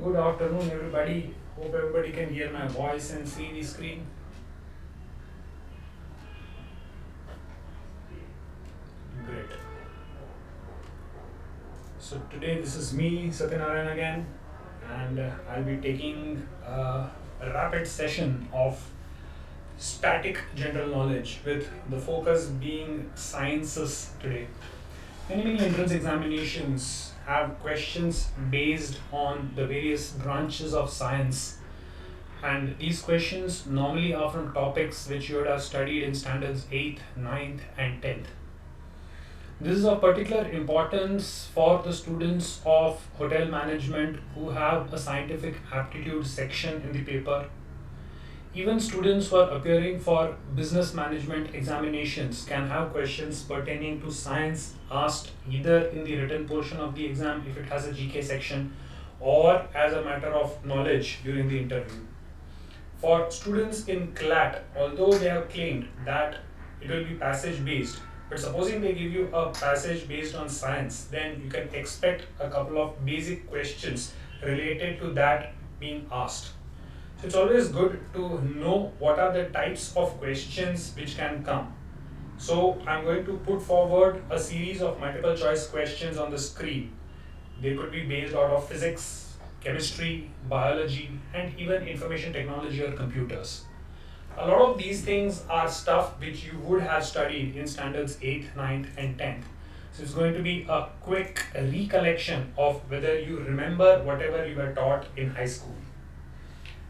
Good afternoon, everybody. Hope everybody can hear my voice and see the screen. Great. So today this is me, Satyanarayan again, and I'll be taking a rapid session of static general knowledge with the focus being sciences today. Many entrance examinations have questions based on the various branches of science, and these questions normally are from topics which you would have studied in standards 8th, 9th, and 10th. This is of particular importance for the students of hotel management who have a scientific aptitude section in the paper. Even students who are appearing for business management examinations can have questions pertaining to science asked either in the written portion of the exam if it has a GK section, or as a matter of knowledge during the interview. For students in CLAT, although they have claimed that it will be passage based, but supposing they give you a passage based on science, then you can expect a couple of basic questions related to that being asked. So it's always good to know what are the types of questions which can come. So I'm going to put forward a series of multiple choice questions on the screen. They could be based out of physics, chemistry, biology, and even information technology or computers. A lot of these things are stuff which you would have studied in standards 8th, 9th, and 10th. So it's going to be a quick recollection of whether you remember whatever you were taught in high school.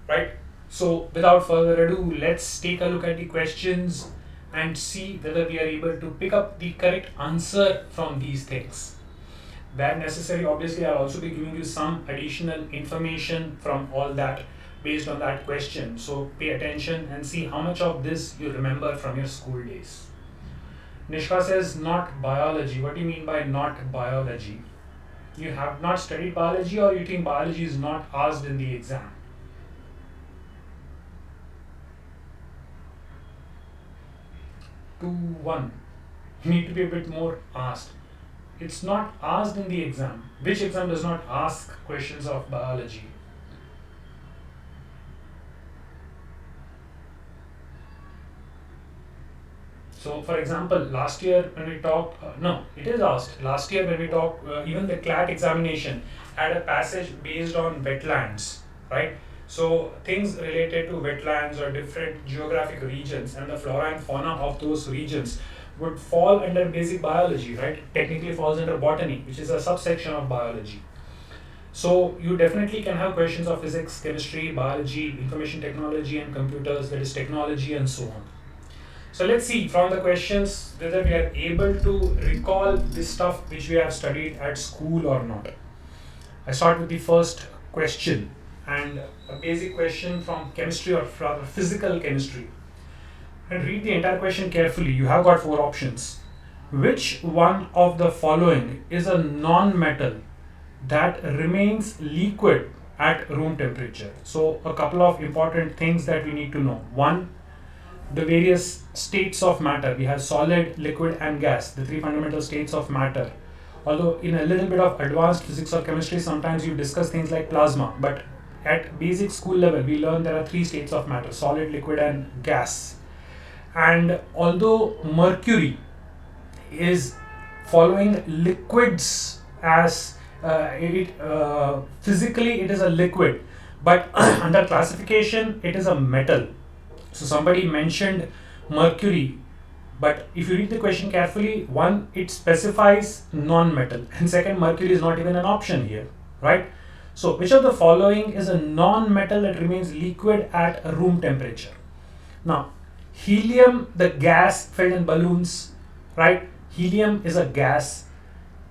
Right? So without further ado, let's take a look at the questions and see whether we are able to pick up the correct answer from these things. Where necessary, obviously, I'll also be giving you some additional information from all that based on that question. So pay attention and see how much of this you remember from your school days. Nishka says not biology. What do you mean by not biology? You have not studied biology, or you think biology is not asked in the exam? 2-1. You need to be a bit more asked. It's not asked in the exam. Which exam does not ask questions of biology? So, for example, last year when we talked, no, it is asked. Last year when we talked, even the CLAT examination had a passage based on wetlands, right? So, things related to wetlands or different geographic regions and the flora and fauna of those regions would fall under basic biology, right? Technically falls under botany, which is a subsection of biology. So, you definitely can have questions of physics, chemistry, biology, information technology, and computers, that is technology, and so on. So let's see from the questions whether we are able to recall this stuff which we have studied at school or not. I start with the first question, and a basic question from chemistry or rather physical chemistry. And read the entire question carefully. You have got four options. Which one of the following is a non-metal that remains liquid at room temperature? So a couple of important things that we need to know. One, the various states of matter. We have solid, liquid, and gas, the three fundamental states of matter. Although in a little bit of advanced physics or chemistry, sometimes you discuss things like plasma, but at basic school level, we learn there are three states of matter: solid, liquid, and gas. And although mercury is following liquids as physically it is a liquid, but under classification it is a metal. So somebody mentioned mercury, but if you read the question carefully, one, it specifies non-metal, and second, mercury is not even an option here, right? So which of the following is a non-metal that remains liquid at room temperature? Now, helium, the gas filled in balloons, right? Helium is a gas.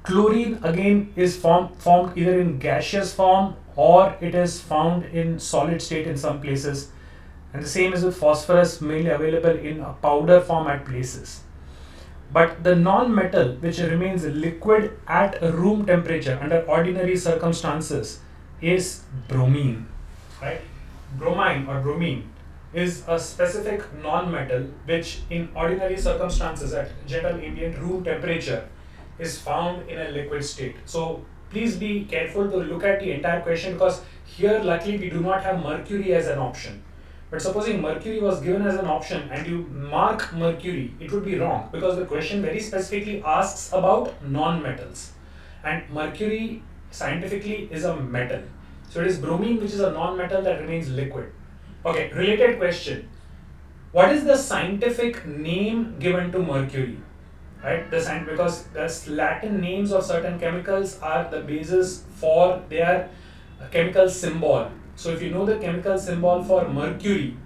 Chlorine again is formed either in gaseous form or it is found in solid state in some places. And the same is with phosphorus, mainly available in a powder form at places. But the non-metal which remains liquid at room temperature under ordinary circumstances is bromine, right? Bromine is a specific non-metal which in ordinary circumstances at general ambient room temperature is found in a liquid state. So please be careful to look at the entire question, because here luckily we do not have mercury as an option. But supposing mercury was given as an option and you mark mercury, it would be wrong, because the question very specifically asks about non-metals. And mercury scientifically is a metal. So it is bromine, which is a non-metal that remains liquid. Okay, related question. What is the scientific name given to mercury? Right, because the Latin names of certain chemicals are the basis for their chemical symbol. So if you know the chemical symbol for mercury,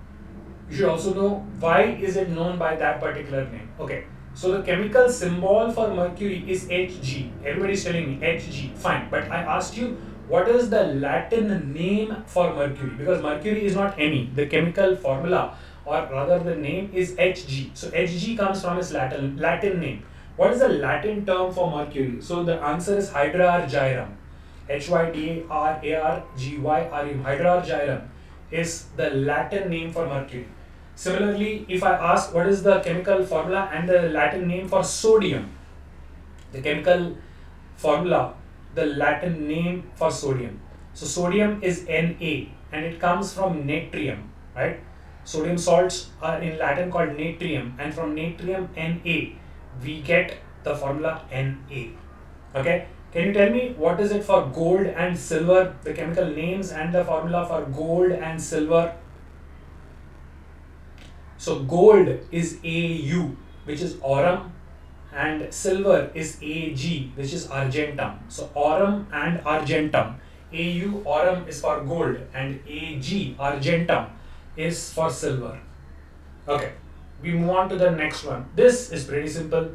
you should also know why is it known by that particular name. Okay, so the chemical symbol for mercury is Hg. Everybody is telling me Hg, fine. But I asked you, what is the Latin name for mercury? Because mercury is not Me. The chemical formula, or rather the name, is Hg. So Hg comes from its Latin name. What is the Latin term for mercury? So the answer is hydrargyrum. Hydrargyrum. Hydrargyrum is the Latin name for mercury. Similarly, if I ask what is the chemical formula and the Latin name for sodium, the chemical formula, the Latin name for sodium. So sodium is Na, and it comes from natrium, right? Sodium salts are in Latin called natrium, and from natrium Na, we get the formula Na. Okay? Can you tell me what is it for gold and silver? The chemical names and the formula for gold and silver. So gold is Au, which is aurum, and silver is Ag, which is argentum. So aurum and argentum. Au, aurum, is for gold, and Ag, argentum, is for silver. Okay, we move on to the next one. This is pretty simple.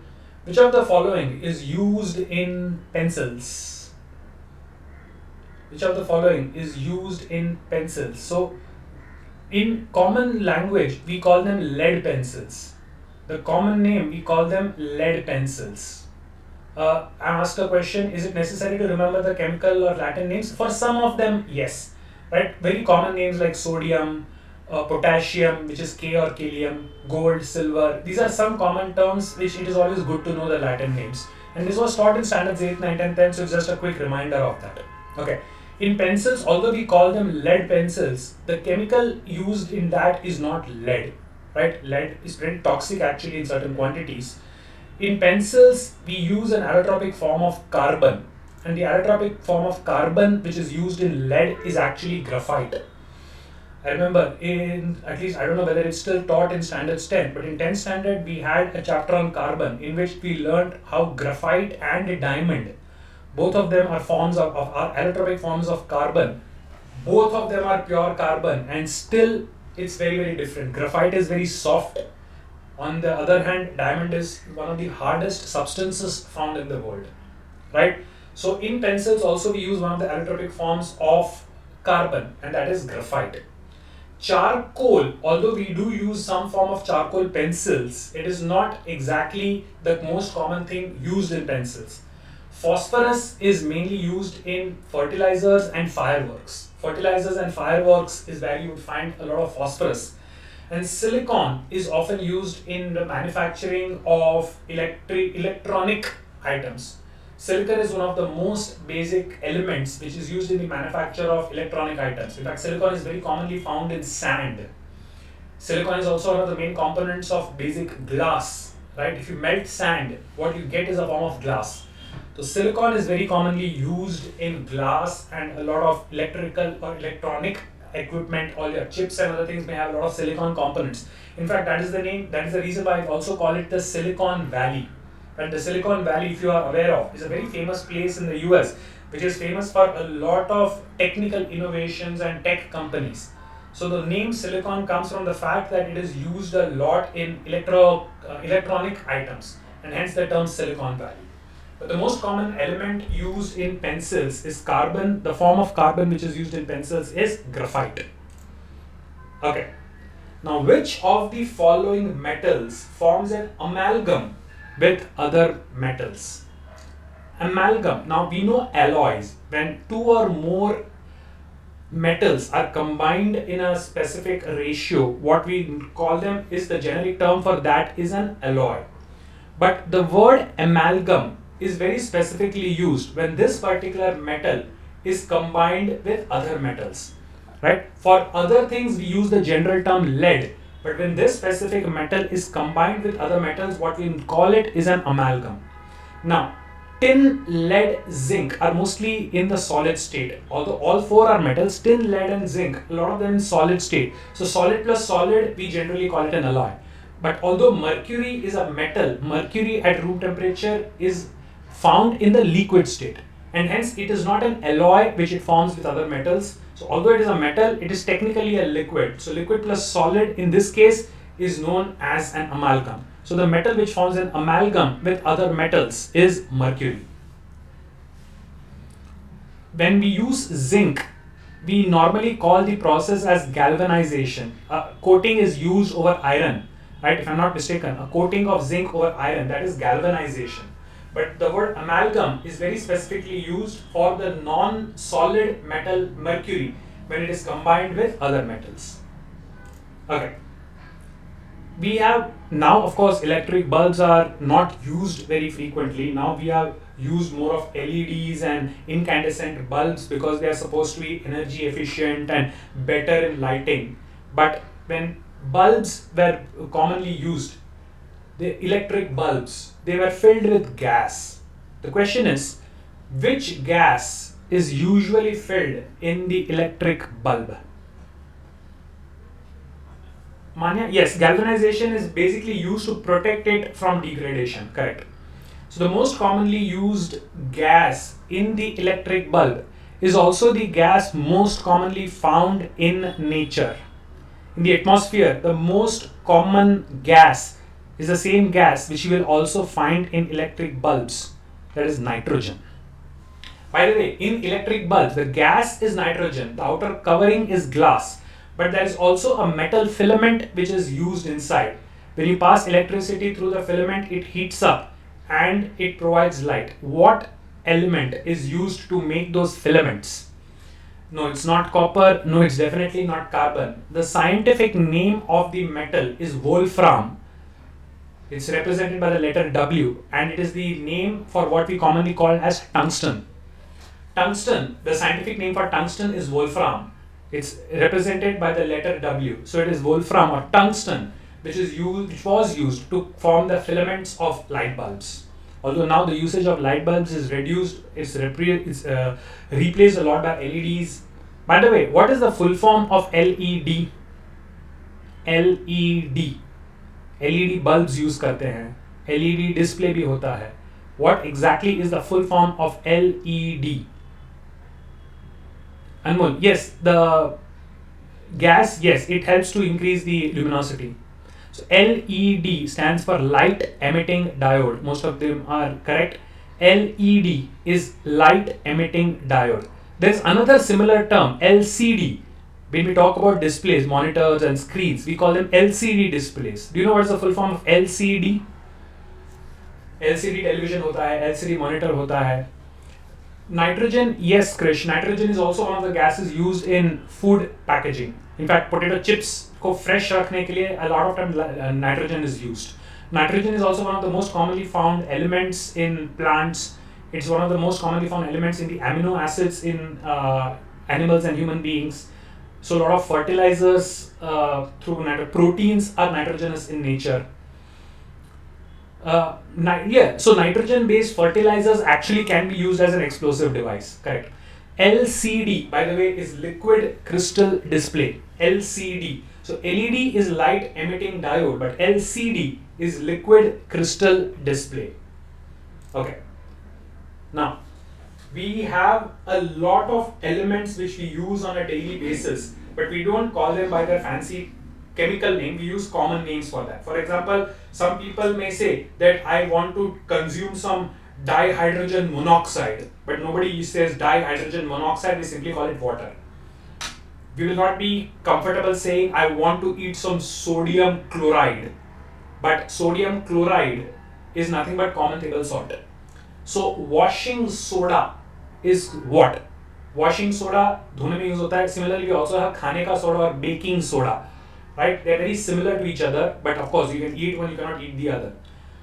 Which of the following is used in pencils? Which of the following is used in pencils? So in common language, we call them lead pencils. The common name, we call them lead pencils. I asked a question, is it necessary to remember the chemical or Latin names? For some of them, yes. Right? Very common names like sodium, potassium, which is K or Kalium, gold, silver. These are some common terms which it is always good to know the Latin names. And this was taught in standards 8, 9, 10, 10, so it's just a quick reminder of that. Okay. In pencils, although we call them lead pencils, the chemical used in that is not lead. Right? Lead is pretty toxic actually in certain quantities. In pencils, we use an allotropic form of carbon. And the allotropic form of carbon which is used in lead is actually graphite. I remember at least I don't know whether it's still taught in standards 10, but in 10th standard we had a chapter on carbon in which we learned how graphite and diamond, both of them are forms of are allotropic forms of carbon. Both of them are pure carbon, and still it's very, very different. Graphite is very soft. On the other hand, diamond is one of the hardest substances found in the world. Right? So in pencils also we use one of the allotropic forms of carbon, and that is graphite. Charcoal, although we do use some form of charcoal pencils, it is not exactly the most common thing used in pencils. Phosphorus is mainly used in fertilizers and fireworks. Fertilizers and fireworks is where you would find a lot of phosphorus. And silicon is often used in the manufacturing of electronic items. Silicon is one of the most basic elements which is used in the manufacture of electronic items. In fact, silicon is very commonly found in sand. Silicon is also one of the main components of basic glass. Right? If you melt sand, what you get is a form of glass. So silicon is very commonly used in glass, and a lot of electrical or electronic equipment, all your chips and other things may have a lot of silicon components. In fact, that is the name, that is the reason why I also call it the Silicon Valley. And the Silicon Valley, if you are aware of, is a very famous place in the US, which is famous for a lot of technical innovations and tech companies. So the name silicon comes from the fact that it is used a lot in electronic items, and hence the term Silicon Valley. But the most common element used in pencils is carbon. The form of carbon which is used in pencils is graphite. Okay. Now, which of the following metals forms an amalgam with other metals? Amalgam. Now, we know alloys. When two or more metals are combined in a specific ratio, what we call them is, the generic term for that is an alloy. But the word amalgam is very specifically used when this particular metal is combined with other metals, right? For other things, we use the general term lead, but when this specific metal is combined with other metals, what we call it is an amalgam. Now, tin, lead, zinc are mostly in the solid state. Although all four are metals, tin, lead, and zinc, a lot of them in solid state. So solid plus solid, we generally call it an alloy. But although mercury is a metal, mercury at room temperature is found in the liquid state, and hence it is not an alloy which it forms with other metals. So although it is a metal, it is technically a liquid. So liquid plus solid in this case is known as an amalgam. So the metal which forms an amalgam with other metals is mercury. When we use zinc, we normally call the process as galvanization. A coating is used over iron, right? If I'm not mistaken, a coating of zinc over iron, that is galvanization. But the word amalgam is very specifically used for the non-solid metal mercury when it is combined with other metals. Okay. We have now, of course, electric bulbs are not used very frequently. Now we have used more of LEDs and incandescent bulbs because they are supposed to be energy efficient and better in lighting. But when bulbs were commonly used, the electric bulbs, they were filled with gas. The question is, which gas is usually filled in the electric bulb? Manya, yes, galvanization is basically used to protect it from degradation, correct. So the most commonly used gas in the electric bulb is also the gas most commonly found in nature. In the atmosphere, the most common gas is the same gas which you will also find in electric bulbs, that is nitrogen. By the way, in electric bulbs, the gas is nitrogen, the outer covering is glass. But there is also a metal filament which is used inside. When you pass electricity through the filament, it heats up and it provides light. What element is used to make those filaments? No, it's not copper. No, it's definitely not carbon. The scientific name of the metal is wolfram. It's represented by the letter W, and it is the name for what we commonly call as tungsten. Tungsten, the scientific name for tungsten is wolfram. It's represented by the letter W. So it is wolfram or tungsten, which was used to form the filaments of light bulbs. Although now the usage of light bulbs is reduced, it's replaced a lot by LEDs. By the way, what is the full form of LED? LED. LED bulbs use करते हैं. LED display भी होता है. What exactly is the full form of LED? Anmol, yes, the gas, yes, it helps to increase the luminosity. So LED stands for light emitting diode. Most of them are correct. LED is light emitting diode. There's another similar term, LCD. When we talk about displays, monitors and screens, we call them LCD displays. Do you know what is the full form of LCD? LCD television होता है, LCD monitor होता है. Nitrogen, yes, Krish. Nitrogen is also one of the gases used in food packaging. In fact, potato chips को fresh रखने के लिए a lot of time nitrogen is used. Nitrogen is also one of the most commonly found elements in plants. It's one of the most commonly found elements in the amino acids in animals and human beings. So a lot of fertilizers through proteins are nitrogenous in nature. So nitrogen-based fertilizers actually can be used as an explosive device. Correct. LCD, by the way, is liquid crystal display. LCD. So LED is light emitting diode, but LCD is liquid crystal display. Okay. Now, we have a lot of elements which we use on a daily basis, but we don't call them by their fancy chemical name. We use common names for that. For example, some people may say that I want to consume some dihydrogen monoxide, but nobody says dihydrogen monoxide, we simply call it water. We will not be comfortable saying I want to eat some sodium chloride, but sodium chloride is nothing but common table salt. So washing soda is what? Washing soda धोने में use होता है. Similarly, we also have खाने का soda or baking soda. Right? They are very similar to each other, but of course you can eat one, you cannot eat the other.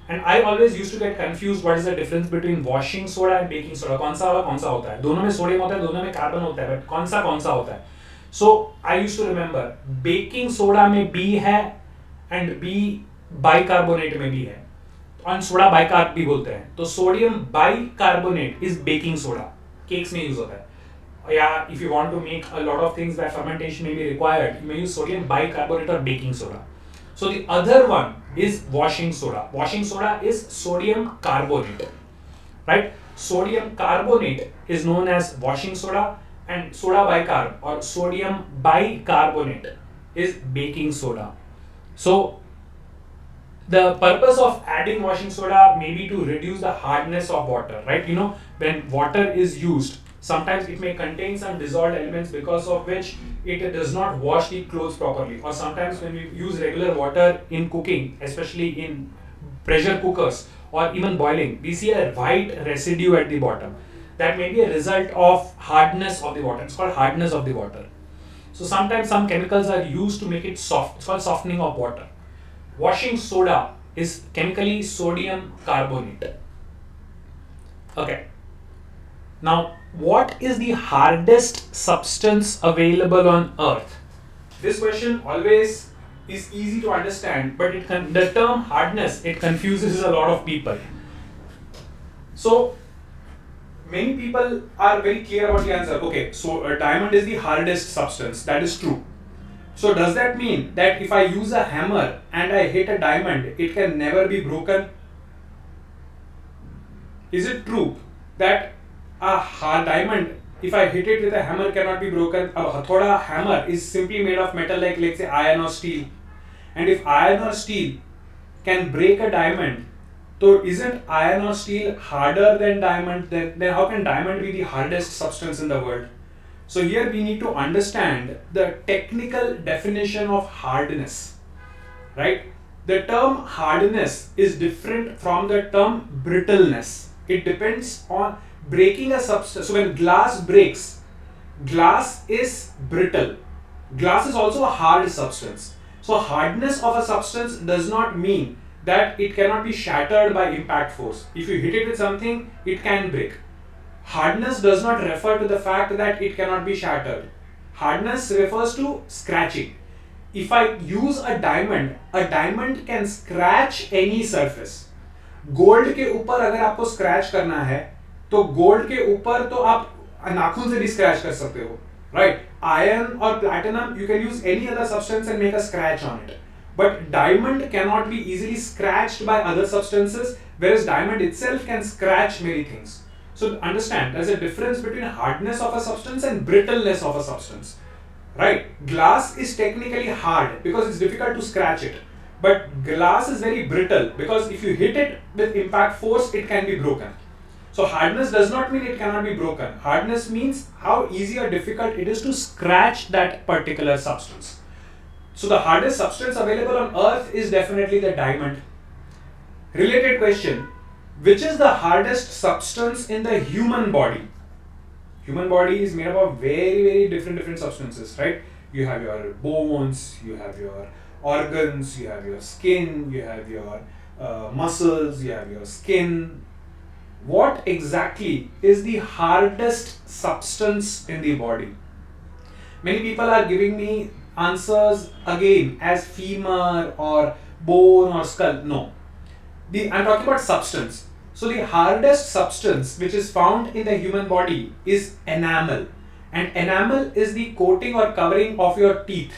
And I always used to get confused what is the difference between washing soda and baking soda. कौन सा वाला कौन सा होता है? दोनों में sodium होता है, दोनों में कार्बन होता है, but कौन सा होता है? So I used to remember baking soda में B है and B bicarbonate में भी है. और सोडा बाइकार्ब भी बोलते हैं. तो sodium bicarbonate is baking soda. Cakes में use होता है. Yeah, if you want to make a lot of things that fermentation may be required, you may use sodium bicarbonate or baking soda. So the other one is washing soda. Washing soda is sodium carbonate, right? Sodium carbonate is known as washing soda, and soda bicarb or sodium bicarbonate is baking soda. So the purpose of adding washing soda may be to reduce the hardness of water, right? You know, when water is used, sometimes it may contain some dissolved elements because of which it does not wash the clothes properly. Or sometimes when we use regular water in cooking, especially in pressure cookers or even boiling, we see a white residue at the bottom. That may be a result of hardness of the water. It's called hardness of the water. So sometimes some chemicals are used to make it soft. It's called softening of water. Washing soda is chemically sodium carbonate. Okay. Now, what is the hardest substance available on Earth? This question always is easy to understand, but the term hardness, it confuses a lot of people. So, many people are very clear about the answer. Okay, so a diamond is the hardest substance. That is true. So, does that mean that if I use a hammer and I hit a diamond, it can never be broken? Is it true that a hard diamond, if I hit it with a hammer, cannot be broken? A hathoda hammer is simply made of metal like, let's say, iron or steel. And if iron or steel can break a diamond, so isn't iron or steel harder than diamond? Then how can diamond be the hardest substance in the world? So here we need to understand the technical definition of hardness, right? The term hardness is different from the term brittleness. It depends on breaking a substance. So when glass breaks, glass is brittle. Glass is also a hard substance. So hardness of a substance does not mean that it cannot be shattered by impact force. If you hit it with something, it can break. Hardness does not refer to the fact that it cannot be shattered. Hardness refers to scratching. If I use a diamond can scratch any surface. Gold के ऊपर अगर आपको scratch करना है तो gold के ऊपर तो आप नाखून से भी स्क्रैच कर सकते हो, राइट? आयरन और platinum you can use any other substance and make a scratch on it, but diamond cannot be easily scratched by other substances, whereas diamond itself can scratch many things. So understand, there's a difference between hardness of a substance and brittleness of a substance, right? Glass is technically hard because it's difficult to scratch it, but glass is very brittle because if you hit it with impact force, it can be broken. So hardness does not mean it cannot be broken. Hardness means how easy or difficult it is to scratch that particular substance. So the hardest substance available on Earth is definitely the diamond. Related question, which is the hardest substance in the human body? Human body is made up of very different substances, right? You have your bones, you have your organs, you have your skin, you have your muscles, you have your skin. What exactly is the hardest substance in the body? Many people are giving me answers again as femur or bone or skull. No. I'm talking about substance. So the hardest substance which is found in the human body is enamel. And enamel is the coating or covering of your teeth.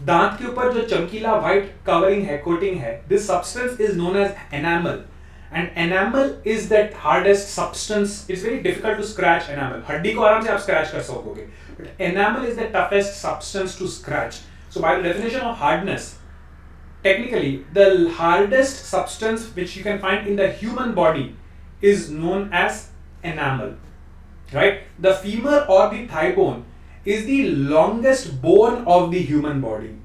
दांत के ऊपर जो चमकीला white covering है, coating है, this substance is known as enamel. And enamel is that hardest substance. It's very difficult to scratch enamel. हड्डी को आराम से आप scratch कर सकोगे. But enamel is the toughest substance to scratch. So by the definition of hardness, technically the hardest substance which you can find in the human body is known as enamel, right? The femur or the thigh bone is the longest bone of the human body,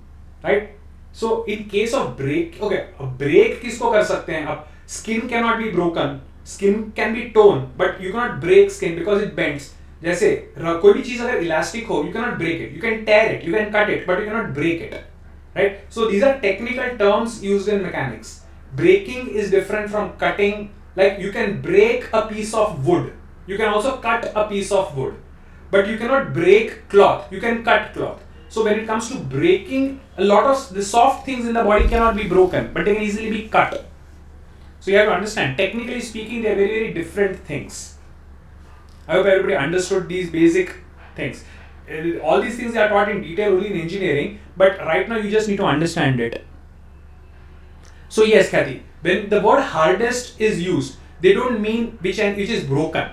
right? So in case of break, okay, a break किसको कर सकते हैं? अब skin cannot be broken, skin can be torn, but you cannot break skin because it bends. जैसे कोई भी चीज अगर इलास्टिक हो, you cannot break it, you can tear it, you can cut it, but you cannot break it, right? So these are technical terms used in mechanics. breaking is different from cutting. Like you can break a piece of wood, you can also cut a piece of wood, but you cannot break cloth, you can cut cloth. So when it comes to breaking, a lot of the soft things in the body cannot be broken, but they can easily be cut. So you have to understand, technically speaking, they are very, very different things. I hope everybody understood these basic things. All these things are taught in detail only in engineering, but right now you just need to understand it. So yes, Kathy, when the word hardest is used, they don't mean which is broken.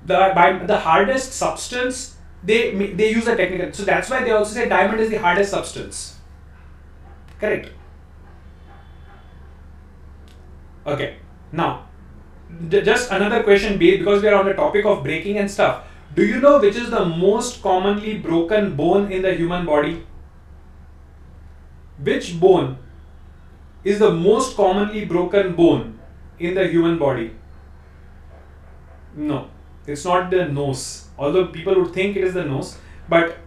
By the hardest substance, they use a technical. So that's why they also say diamond is the hardest substance. Correct. Okay. Now, just another question, because we are on the topic of breaking and stuff. Do you know which is the most commonly broken bone in the human body? Which bone is the most commonly broken bone in the human body? No, it's not the nose. Although people would think it is the nose, but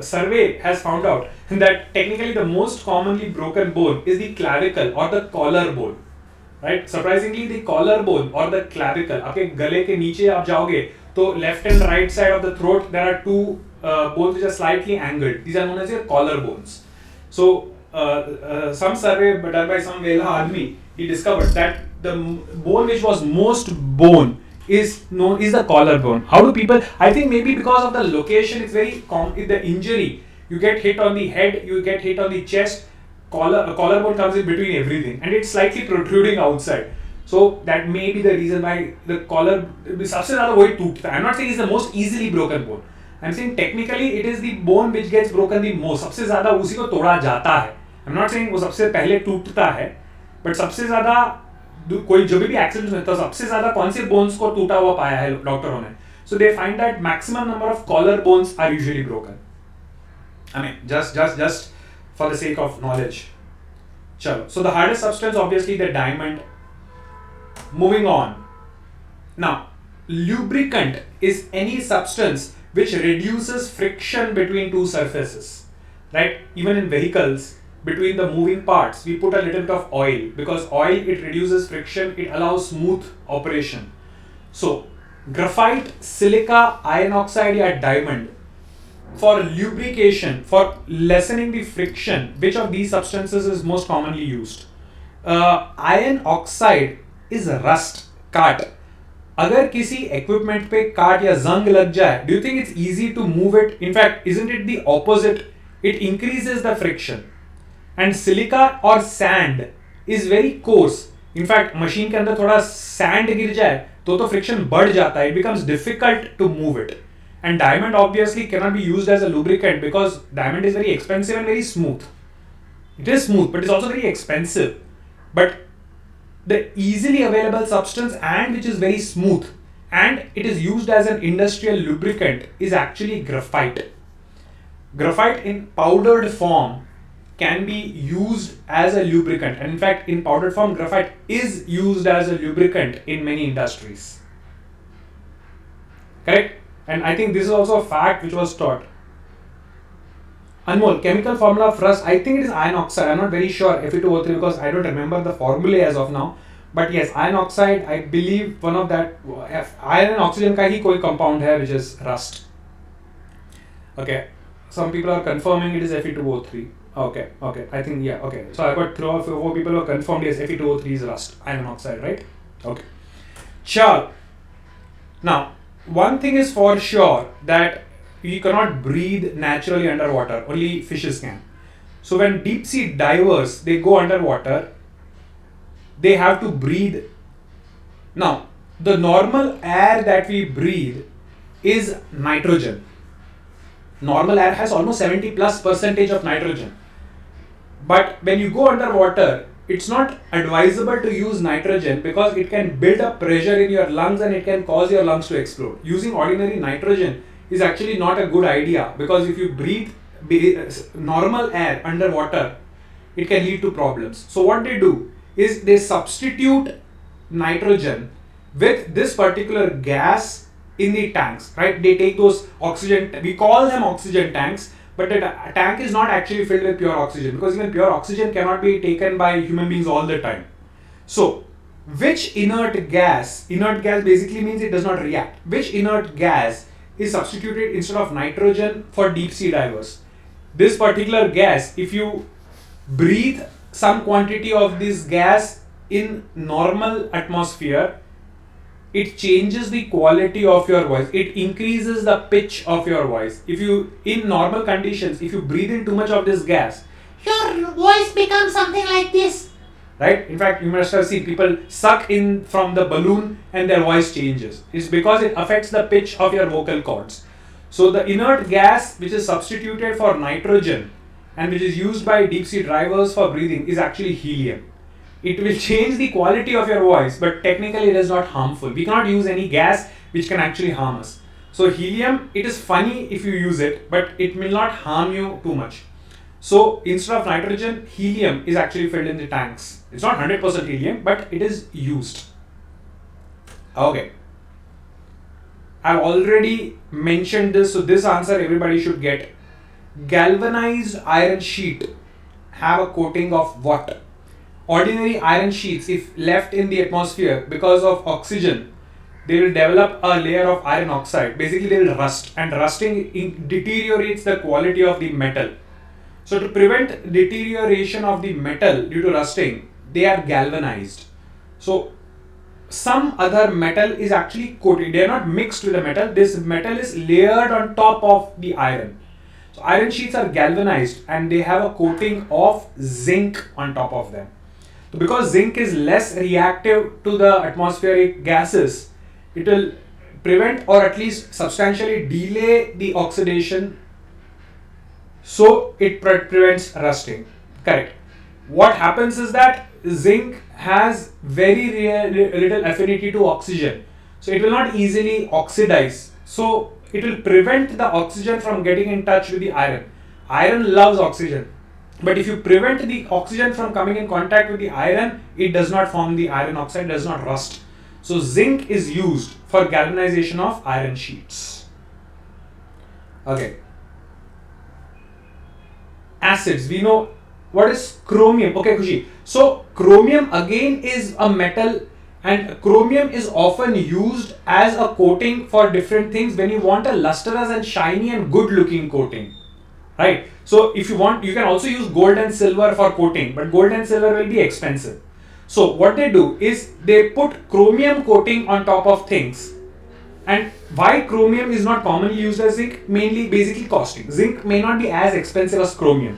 survey has found out that technically the most commonly broken bone is the clavicle or the collarbone. Right? Surprisingly, the collarbone or the clavicle. आपके गले के नीचे आप जाओगे तो left and right side of the throat there are two bones which are slightly angled. These are known as your collarbones. So some survey done by some Vela army, he discovered that the bone which was most bone is the collarbone. How do people? I think maybe because of the location, it's very common. The injury, you get hit on the head, you get hit on the chest. Collarbone comes in between everything, and it's slightly protruding outside. So that may be the reason why the collar. सबसे ज़्यादा वही टूटता है. I'm not saying it's the most easily broken bone. I'm saying technically it is the bone which gets broken the most. सबसे ज़्यादा उसी को तोड़ा जाता है. I'm not saying वो सबसे पहले टूटता है, but सबसे ज़्यादा कोई जो भी एक्सीडेंट होता है सबसे ज़्यादा कौन से बोन्स को टूटा हुआ पाया है डॉक्टरों ने. So they find that maximum number of collarbones are usually broken. I mean, just for the sake of knowledge. Chalo. So the hardest substance, obviously the diamond. Moving on. Now, lubricant is any substance which reduces friction between two surfaces. Right? Even in vehicles, between the moving parts, we put a little bit of oil, because oil, it reduces friction, it allows smooth operation. So, graphite, silica, iron oxide or diamond. For lubrication, for lessening the friction, which of these substances is most commonly used? Iron oxide is rust, काट. अगर किसी equipment पे काट या जंग लग जाए, do you think it's easy to move it? In fact, isn't it the opposite? It increases the friction. And silica or sand is very coarse. In fact, machine के अंदर थोड़ा sand गिर जाए तो friction बढ़ जाता है. It becomes difficult to move it. And diamond obviously cannot be used as a lubricant because diamond is very expensive and very smooth. It is smooth, but it's also very expensive. But the easily available substance and which is very smooth and it is used as an industrial lubricant is actually graphite. Graphite in powdered form can be used as a lubricant, and in fact in powdered form graphite is used as a lubricant in many industries. Correct? And I think this is also a fact which was taught. Anmol, chemical formula of rust, I think it is iron oxide. I'm not very sure Fe2O3 because I don't remember the formula as of now. But yes, iron oxide, I believe one of that, iron and oxygen ka hi koi compound hai which is rust. Okay, some people are confirming it is Fe2O3. Okay, I think, yeah, okay. So I got 3 or 4 people who are confirmed yes, Fe2O3 is rust, iron oxide, right? Okay. Chal. Now, one thing is for sure that you cannot breathe naturally underwater, only fishes can. So when deep sea divers, they go underwater, they have to breathe. Now, the normal air that we breathe is nitrogen. Normal air has almost 70+% of nitrogen. But when you go underwater, it's not advisable to use nitrogen because it can build up pressure in your lungs and it can cause your lungs to explode. Using ordinary nitrogen is actually not a good idea because if you breathe normal air underwater, it can lead to problems. So what they do is they substitute nitrogen with this particular gas in the tanks, right? They take those oxygen, we call them oxygen tanks, but the tank is not actually filled with pure oxygen, because even pure oxygen cannot be taken by human beings all the time. So, which inert gas basically means it does not react. Which inert gas is substituted instead of nitrogen for deep sea divers? This particular gas, if you breathe some quantity of this gas in normal atmosphere, it changes the quality of your voice. It increases the pitch of your voice. If you, in normal conditions, if you breathe in too much of this gas, your voice becomes something like this, right? In fact, you must have seen people suck in from the balloon and their voice changes. It's because it affects the pitch of your vocal cords. So the inert gas which is substituted for nitrogen and which is used by deep sea divers for breathing is actually helium. It will change the quality of your voice, but technically it is not harmful. We cannot use any gas which can actually harm us. So helium, it is funny if you use it, but it will not harm you too much. So instead of nitrogen, helium is actually filled in the tanks. It's not 100% helium, but it is used. Okay. I've already mentioned this, so this answer everybody should get. Galvanized iron sheet have a coating of what? Ordinary iron sheets, if left in the atmosphere because of oxygen, they will develop a layer of iron oxide. Basically, they will rust, and rusting deteriorates the quality of the metal. So to prevent deterioration of the metal due to rusting, they are galvanized. So some other metal is actually coated. They are not mixed with the metal. This metal is layered on top of the iron. So iron sheets are galvanized and they have a coating of zinc on top of them. So because zinc is less reactive to the atmospheric gases, it will prevent or at least substantially delay the oxidation, so it prevents rusting. Correct. What happens is that zinc has very little affinity to oxygen, so it will not easily oxidize. So it will prevent the oxygen from getting in touch with the iron. Iron loves oxygen. But if you prevent the oxygen from coming in contact with the iron, it does not form the iron oxide, does not rust. So zinc is used for galvanization of iron sheets. Okay. Acids. We know what is chromium. Okay, Khushi. So chromium again is a metal, and chromium is often used as a coating for different things when you want a lustrous and shiny and good looking coating. Right. So if you want, you can also use gold and silver for coating, but gold and silver will be expensive. So what they do is they put chromium coating on top of things. And why chromium is not commonly used as zinc? Mainly basically costing. Zinc may not be as expensive as chromium.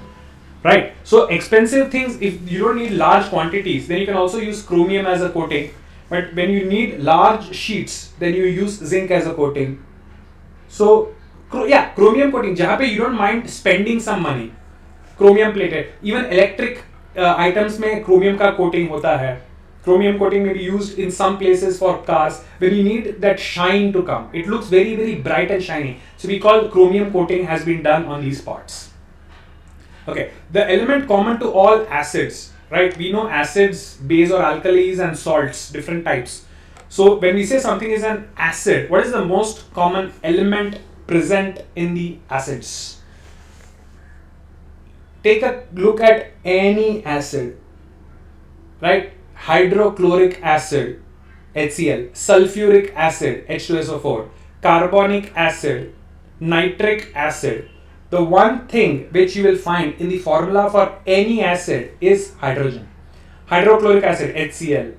Right. So expensive things, if you don't need large quantities, then you can also use chromium as a coating. But when you need large sheets, then you use zinc as a coating. So yeah, chromium coating, jahan pe you don't mind spending some money, chromium plated. Even electric items mein chromium ka coating hota hai. Chromium coating may be used in some places for cars when you need that shine to come. It looks very, very bright and shiny. So we call chromium coating has been done on these parts. Okay, the element common to all acids, right? We know acids, base or alkalis and salts, different types. So when we say something is an acid, what is the most common element present in the acids? Take a look at any acid, right? Hydrochloric acid, HCl, sulfuric acid, H2SO4, carbonic acid, nitric acid. The one thing which you will find in the formula for any acid is hydrogen. Hydrochloric acid, HCl,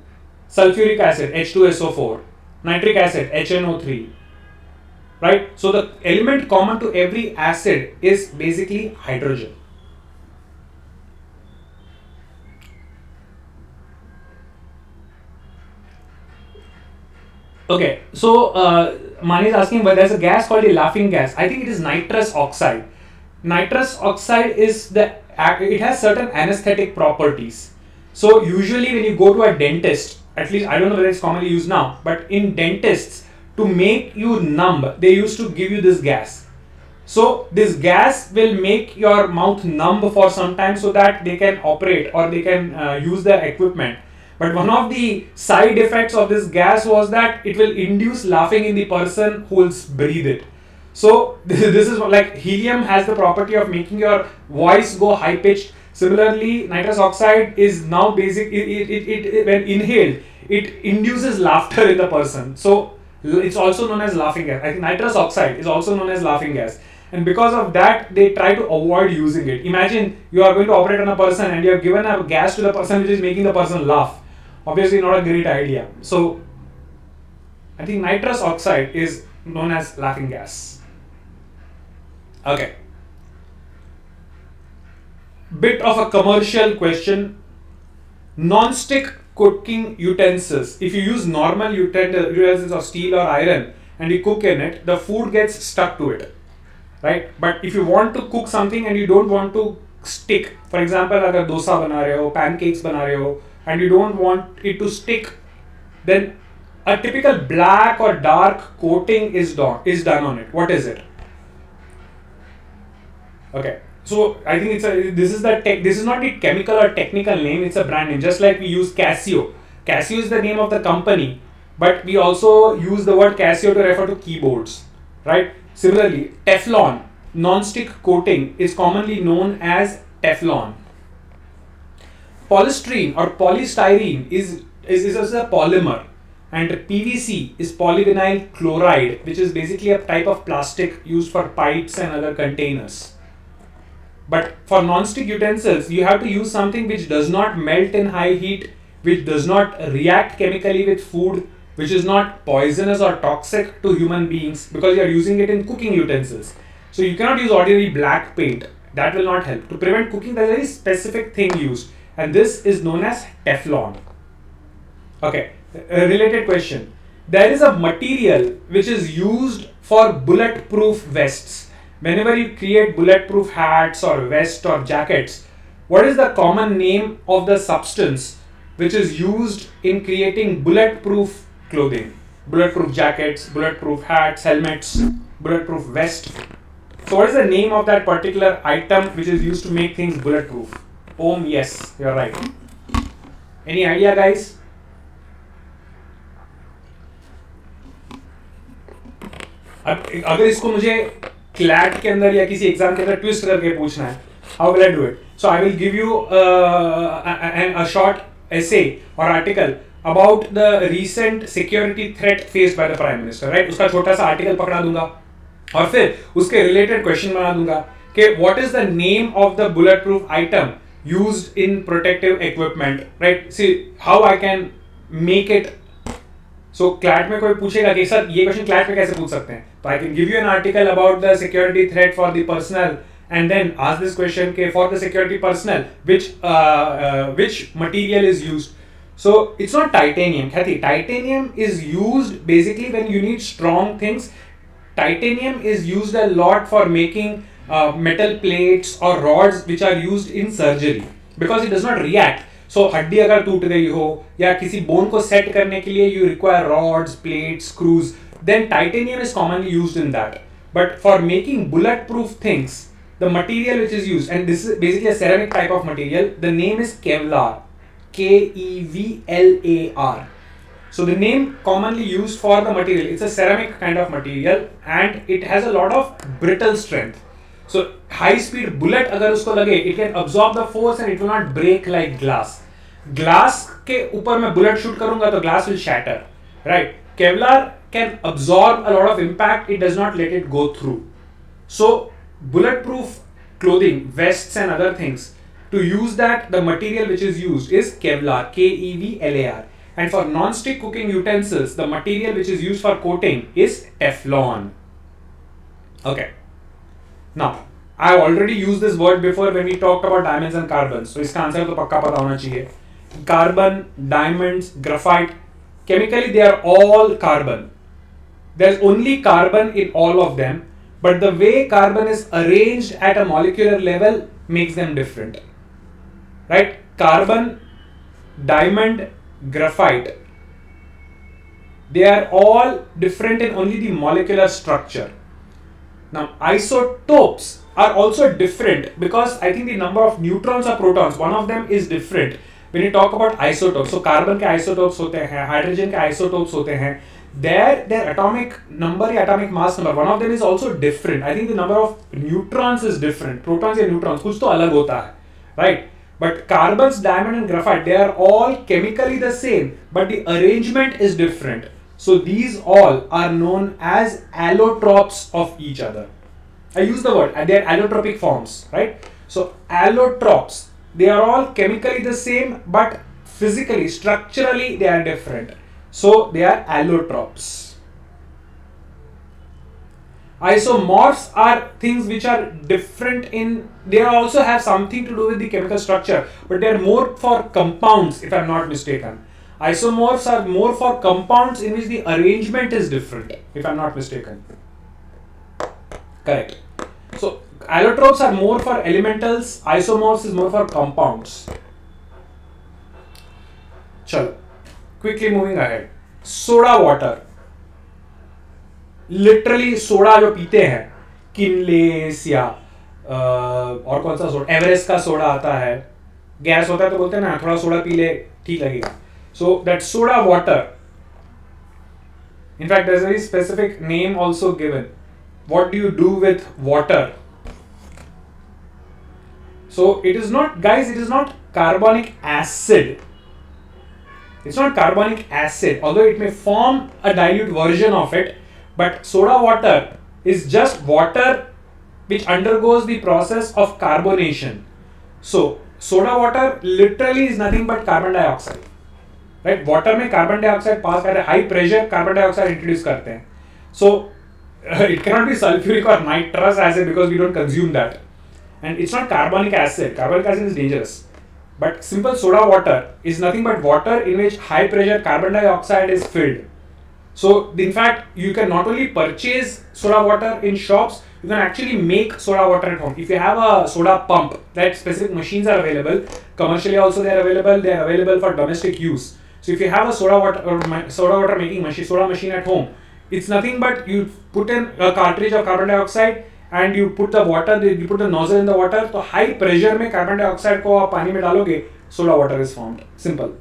sulfuric acid, H2SO4, nitric acid, HNO3. Right? So the element common to every acid is basically hydrogen. Okay, so Mani is asking, but there's a gas called the laughing gas. I think it is nitrous oxide. Nitrous oxide is it has certain anesthetic properties. So usually when you go to a dentist, at least I don't know whether it's commonly used now, but in dentists, to make you numb, they used to give you this gas. So this gas will make your mouth numb for some time so that they can operate or they can use the equipment. But one of the side effects of this gas was that it will induce laughing in the person who will breathe it. So this is like helium has the property of making your voice go high pitched. Similarly, nitrous oxide is now basic. It when inhaled, it induces laughter in the person. So it's also known as laughing gas. I think nitrous oxide is also known as laughing gas. And because of that, they try to avoid using it. Imagine you are going to operate on a person and you have given a gas to the person which is making the person laugh. Obviously, not a great idea. So I think nitrous oxide is known as laughing gas. Okay. Bit of a commercial question. Non-stick cooking utensils. If you use normal utensils of steel or iron and you cook in it, the food gets stuck to it, right? But if you want to cook something and you don't want to stick, for example, अगर dosa बना रहे हो, pancakes बना रहे हो, and you don't want it to stick, then a typical black or dark coating is done on it. What is it? Okay. So I think this is not the chemical or technical name, it's a brand name. Just like we use Casio. Casio is the name of the company, but we also use the word Casio to refer to keyboards, right? Similarly, Teflon, non-stick coating, is commonly known as Teflon. Polystyrene or polystyrene is a polymer, and PVC is polyvinyl chloride, which is basically a type of plastic used for pipes and other containers. But for non-stick utensils, you have to use something which does not melt in high heat, which does not react chemically with food, which is not poisonous or toxic to human beings, because you are using it in cooking utensils. So you cannot use ordinary black paint. That will not help. To prevent cooking, there is a very specific thing used, and this is known as Teflon. Okay, a related question. There is a material which is used for bulletproof vests. Whenever you create bulletproof hats or vests or jackets, what is the common name of the substance which is used in creating bulletproof clothing? Bulletproof jackets, bulletproof hats, helmets, bulletproof vest. So what is the name of that particular item which is used to make things bulletproof? Om, yes, you're right. Any idea, guys? अब अगर इसको मुझे CLAT के अंदर या किसी exam के अंदर ट्विस्ट करके पूछना है, how will I do it? So I will give you a short essay or article about the recent security threat faced by the prime minister, right? उसका छोटा सा आर्टिकल पकड़ा दूंगा और फिर उसके रिलेटेड क्वेश्चन बना दूंगा कि what is the name of the bulletproof item used in protective equipment, right? See how I can make it. So CLAT में कोई पूछेगा कि सर ये क्वेश्चन क्लैट में कैसे पूछ सकते हैं, तो I can give you an article about the security threat for the personal and then ask this question, okay, for the security personnel, which material is used. So it's not titanium. Khyati, titanium is used basically when you need strong things. Titanium is used a lot for making metal plates or rods which are used in surgery because it does not react. So हड्डी अगर टूट गई हो या किसी bone को set करने के लिए you require rods, plates, screws, then titanium is commonly used in that. But for making bulletproof things, the material which is used, and this is basically a ceramic type of material, the name is Kevlar, Kevlar. So the name commonly used for the material, it's a ceramic kind of material and it has a lot of brittle strength. So high speed bullet अगर उसको लगे, it can absorb the force and it will not break like glass. Glass के ऊपर मैं bullet shoot करूँगा तो glass will shatter, right? Kevlar can absorb a lot of impact, it does not let it go through. So bulletproof clothing, vests and other things, to use that, the material which is used is Kevlar, Kevlar. And for non-stick cooking utensils, the material which is used for coating is Teflon. Okay. Now, I already used this word before when we talked about diamonds and carbons. So इसका answer तो पक्का पता होना चाहिए. Carbon, diamonds, graphite, chemically they are all carbon. There's only carbon in all of them. But the way carbon is arranged at a molecular level makes them different, right? Carbon, diamond, graphite, they are all different in only the molecular structure. Now isotopes are also different because I think the number of neutrons or protons, one of them is different when you talk about isotopes. So carbon के isotopes होते हैं, hydrogen के isotopes होते हैं, their atomic number, atomic mass number, one of them is also different. I think the number of neutrons is different. Protons and neutrons, कुछ तो अलग होता है, right? But carbons, diamond and graphite, they are all chemically the same, but the arrangement is different. So these all are known as allotropes of each other. I use the word, they are allotropic forms, right? So allotropes, they are all chemically the same, but physically, structurally, they are different. So they are allotropes. Isomorphs are things which are different in, they also have something to do with the chemical structure, but they are more for compounds, if I am not mistaken. Isomorphs are more for compounds in which the arrangement is different, if I am not mistaken. Correct. So allotropes are more for elementals, isomorphs is more for compounds. Chalo. Quickly moving ahead. Soda water. Literally soda जो पीते हैं, किनलेस या और कौन सा soda, Everest का soda आता है, गैस होता है तो बोलते हैं ना थोड़ा सोडा पी ले ठीक लगेगा. So that soda water, in fact there's a very specific name also given. What do you do with water? So it is not, guys, it is not carbonic acid. It's not carbonic acid, although it may form a dilute version of it, but soda water is just water which undergoes the process of carbonation. So soda water literally is nothing but carbon dioxide, right? Water में carbon dioxide pass करते हैं, high pressure carbon dioxide introduce करते हैं. So it cannot be sulfuric or nitrous acid because we don't consume that. And it's not carbonic acid. Carbonic acid is dangerous. But simple soda water is nothing but water in which high pressure carbon dioxide is filled. So in fact, you can not only purchase soda water in shops, you can actually make soda water at home. If you have a soda pump, that specific machines are available. Commercially also they are available. They are available for domestic use. So if you have a soda water making machine, soda machine at home, it's nothing but you put in a cartridge of carbon dioxide and you put the water, you put the nozzle in the water, so high pressure में carbon dioxide को आप पानी में डालोगे, soda water is formed. Simple.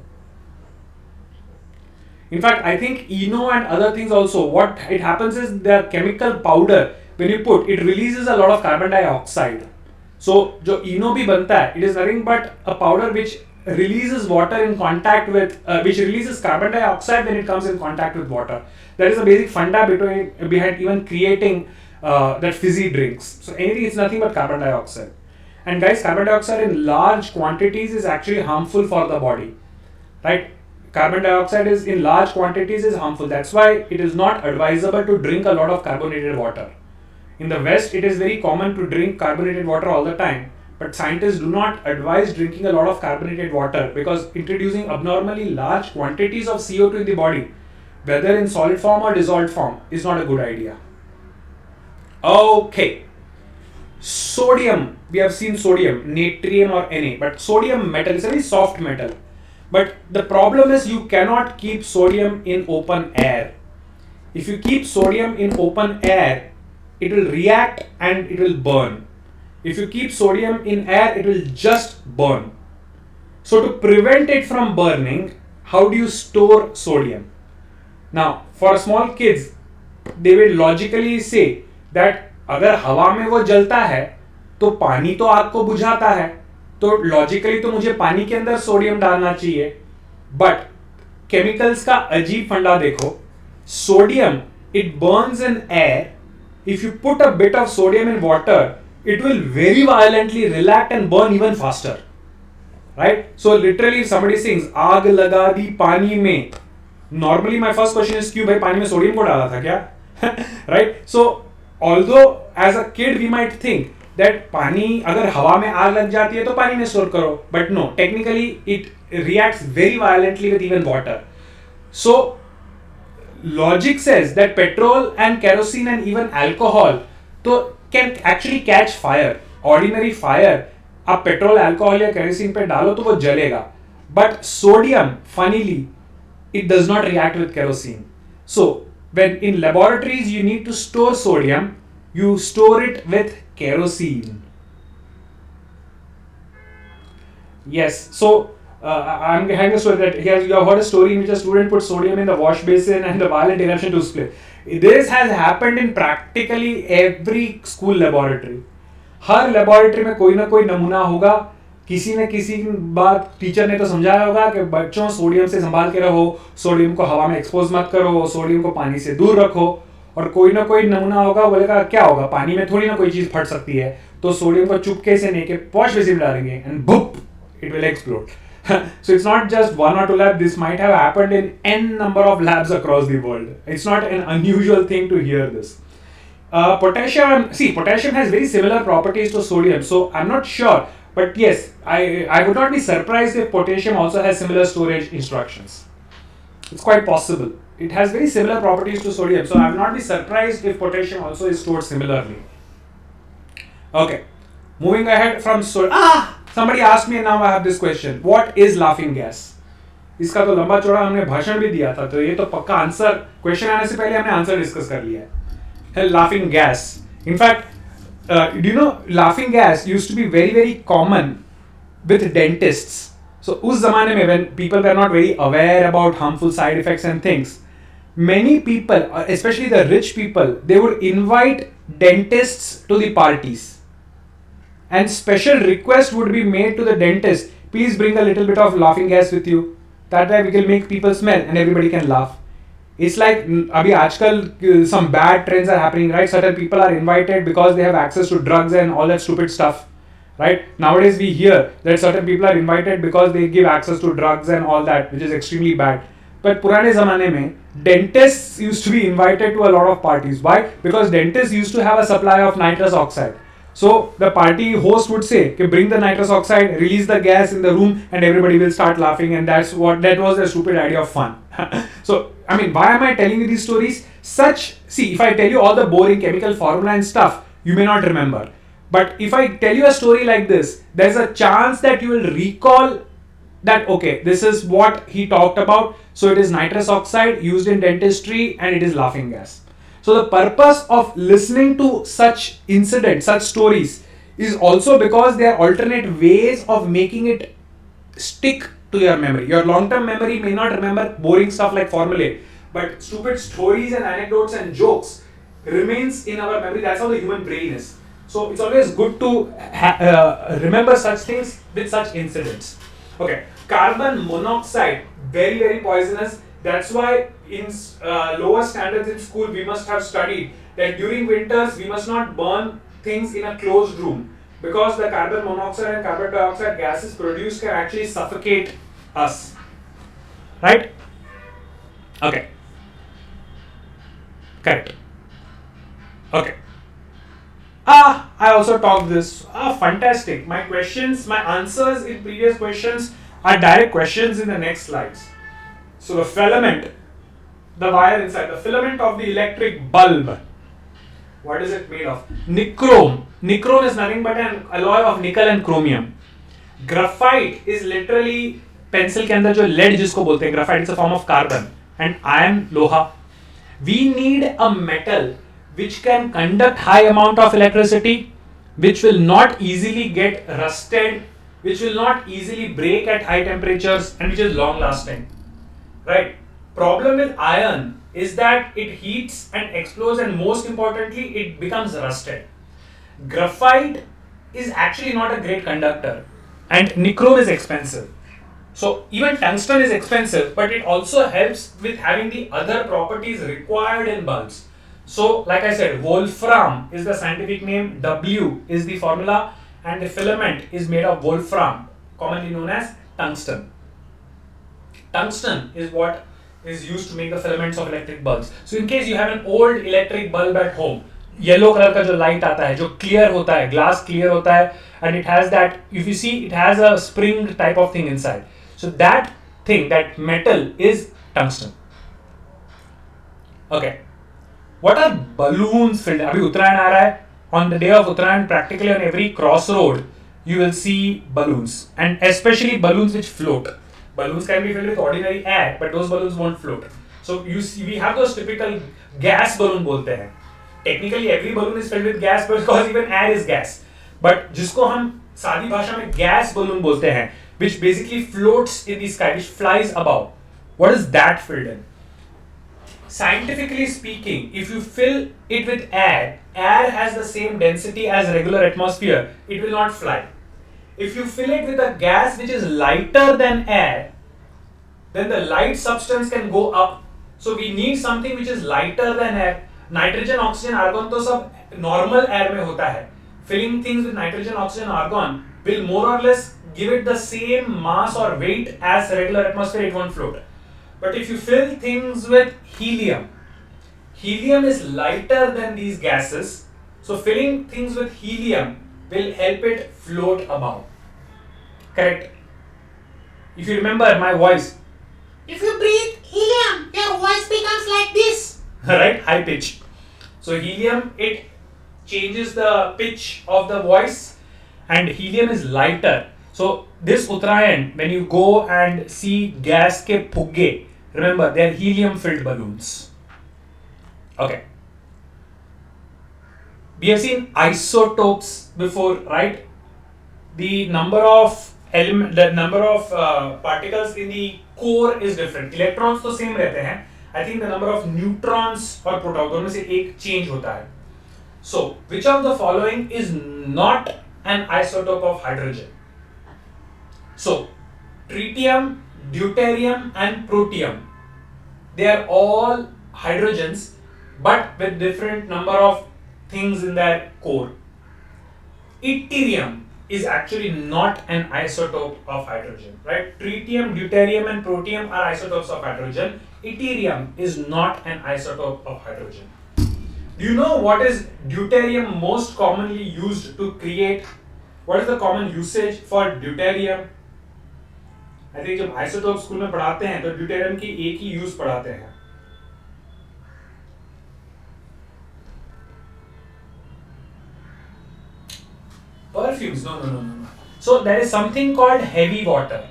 In fact, I think ENO and other things also, what it happens is the chemical powder, when you put, it releases a lot of carbon dioxide. So जो ENO भी बनता है, it is nothing but a powder which releases water in contact with, which releases carbon dioxide when it comes in contact with water. That is a basic funda behind even creating that fizzy drinks. So anything is nothing but carbon dioxide. And guys, carbon dioxide in large quantities is actually harmful for the body, right? Carbon dioxide is in large quantities is harmful. That's why it is not advisable to drink a lot of carbonated water. In the West, it is very common to drink carbonated water all the time. But scientists do not advise drinking a lot of carbonated water because introducing abnormally large quantities of CO2 in the body, whether in solid form or dissolved form, is not a good idea. Okay. Sodium. We have seen sodium, natrium or Na, but sodium metal is a very soft metal. But the problem is you cannot keep sodium in open air. If you keep sodium in open air, it will react and it will burn. If you keep sodium in air, it will just burn. So to prevent it from burning, how do you store sodium? Now, for small kids, they will logically say that अगर हवा में वो जलता है तो पानी तो आग को बुझाता है, तो लॉजिकली तो मुझे पानी के अंदर सोडियम डालना चाहिए. बट केमिकल्स का अजीब फंडा देखो. Sodium it Burns in air. If you put a bit of sodium in water, it will very violently react and burn even faster, right? So literally if somebody sings आग लगा दी पानी में, normally my first question is क्यों भाई पानी में sodium को डाला था क्या? Right? So although as a kid we might think that पानी अगर हवा में आग लग जाती है तो पानी में स्टोर करो, but no, technically it reacts very violently with even water. So logic says that petrol and kerosene and even alcohol तो can actually catch fire. Ordinary fire आप पेट्रोल अल्कोहल या केरोसिन पे डालो तो वो जलेगा. But sodium, funnily, it does not react with kerosene. So when in laboratories you need to store sodium, you store it with kerosene. Yes. So I'm having a story that you have heard a story in which a student put sodium in the wash basin and the violent eruption took place. This has happened in practically every school laboratory. Her laboratory में कोई ना कोई नमूना होगा. किसी न किसी बार teacher ने तो समझाया होगा कि बच्चों सोडियम से संभाल के रहो, सोडियम को हवा में एक्सपोज मत करो, सोडियम को पानी से दूर रखो. और कोई ना कोई नमूना होगा, बोलेगा क्या होगा, पानी में थोड़ी ना कोई चीज फट सकती है, तो सोडियम को चुपके से लेके वॉश बेसिन में डालेंगे एंड बुप it will explode. So it's not just one or two labs. This might have happened in n number of labs across the world. It's not an unusual thing to hear this. Potassium has very similar properties to sodium, so I'm not sure, but yes, I would not be surprised if potassium also has similar storage instructions. It's quite possible. It has very similar properties to sodium, so I will not be surprised if potassium also is stored similarly. Okay, moving ahead from somebody asked me and now I have this question. What is laughing gas? इसका तो लंबा चौड़ा हमने भाषण भी दिया था, तो ये तो पक्का आंसर, क्वेश्चन आने से पहले हमने आंसर डिस्कस कर लिया है. Laughing gas. In fact, do you know laughing gas used to be very very common with dentists. So उस जमाने में when people were not very aware about harmful side effects and things, many people, especially the rich people, they would invite dentists to the parties. And special request would be made to the dentist, please bring a little bit of laughing gas with you. That way we can make people smell and everybody can laugh. It's like, abhi aajkal some bad trends are happening, right? Certain people are invited because they have access to drugs and all that stupid stuff, right? Nowadays we hear that certain people are invited because they give access to drugs and all that, which is extremely bad. But purane zamane mein, dentists used to be invited to a lot of parties. Why? Because dentists used to have a supply of nitrous oxide. So the party host would say, okay, bring the nitrous oxide, release the gas in the room, and everybody will start laughing. And that was a stupid idea of fun. So, I mean, why am I telling you these stories? If I tell you all the boring chemical formula and stuff, you may not remember. But if I tell you a story like this, there's a chance that you will recall that, okay, this is what he talked about. So it is nitrous oxide used in dentistry and it is laughing gas. So the purpose of listening to such incidents, such stories, is also because they are alternate ways of making it stick to your memory. Your long-term memory may not remember boring stuff like formulae, but stupid stories and anecdotes and jokes remains in our memory. That's how the human brain is. So it's always good to remember such things with such incidents. Okay, carbon monoxide, very very poisonous. That's why in lower standards in school we must have studied that during winters we must not burn things in a closed room, because the carbon monoxide and carbon dioxide gases produced can actually suffocate us, right? Okay, correct. Okay, I also talked this. Fantastic. My questions, my answers in previous questions are direct questions in the next slides. So the filament, the wire inside, the filament of the electric bulb, what is it made of? Nichrome. Nichrome is nothing but an alloy of nickel and chromium. Graphite is literally pencil के अंदर जो lead जिसको बोलते हैं, graphite is a form of carbon, and iron लोहा. We need a metal which can conduct high amount of electricity, which will not easily get rusted, which will not easily break at high temperatures, and which is long lasting. Right? Problem with iron is that it heats and explodes, and most importantly it becomes rusted. Graphite is actually not a great conductor, and nichrome is expensive. So even tungsten is expensive, but it also helps with having the other properties required in bulbs. So like I said, wolfram is the scientific name, W is the formula, and the filament is made of wolfram, commonly known as tungsten. Tungsten is what is used to make the filaments of electric bulbs. So in case you have an old electric bulb at home, yellow color का जो light आता है, जो clear होता है, glass clear होता है, and it has that, if you see, it has a spring type of thing inside. So that thing, that metal is tungsten. Okay. What are balloons filled? अभी उत्तरायण आ रहा है. On the day of Uttarayan, practically on every crossroad, you will see balloons, and especially balloons which float. Balloons can be filled with ordinary air, but those balloons won't float. So you see, we have those typical gas balloon बोलते हैं. Technically, every balloon is filled with gas because even air is gas. But जिसको हम सादी भाषा में gas balloon बोलते हैं, which basically floats in the sky, which flies above. What is that filled in? Scientifically speaking, if you fill it with air, air has the same density as regular atmosphere, it will not fly. If you fill it with a gas which is lighter than air, then the light substance can go up. So we need something which is lighter than air. Nitrogen, oxygen, argon तो सब normal air में होता है. Filling things with nitrogen, oxygen, argon will more or less give it the same mass or weight as regular atmosphere, it won't float. But if you fill things with helium, helium is lighter than these gases, so filling things with helium will help it float above. Correct? If you remember my voice, if you breathe helium, your voice becomes like this. Right? High pitch. So helium, it changes the pitch of the voice, and helium is lighter. So this Uttarayan, when you go and see gas ke phugge, remember they are helium filled balloons. Okay. We have seen isotopes before, right? The number of particles in the core is different. Electrons तो same रहते हैं. I think the number of neutrons और proton दोनों में से एक change होता है. So, which of the following is not an isotope of hydrogen? So, tritium, deuterium and protium, they are all hydrogens but with different number of things in their core. Yttrium is actually not an isotope of hydrogen, right? Tritium, deuterium and protium are isotopes of hydrogen. Yttrium is not an isotope of hydrogen. Do you know what is deuterium most commonly used to create? What is the common usage for deuterium? I think जब isotope school में पढ़ाते हैं तो deuterium की एक ही use पढ़ाते हैं. Perfumes, no. So there is something called heavy water.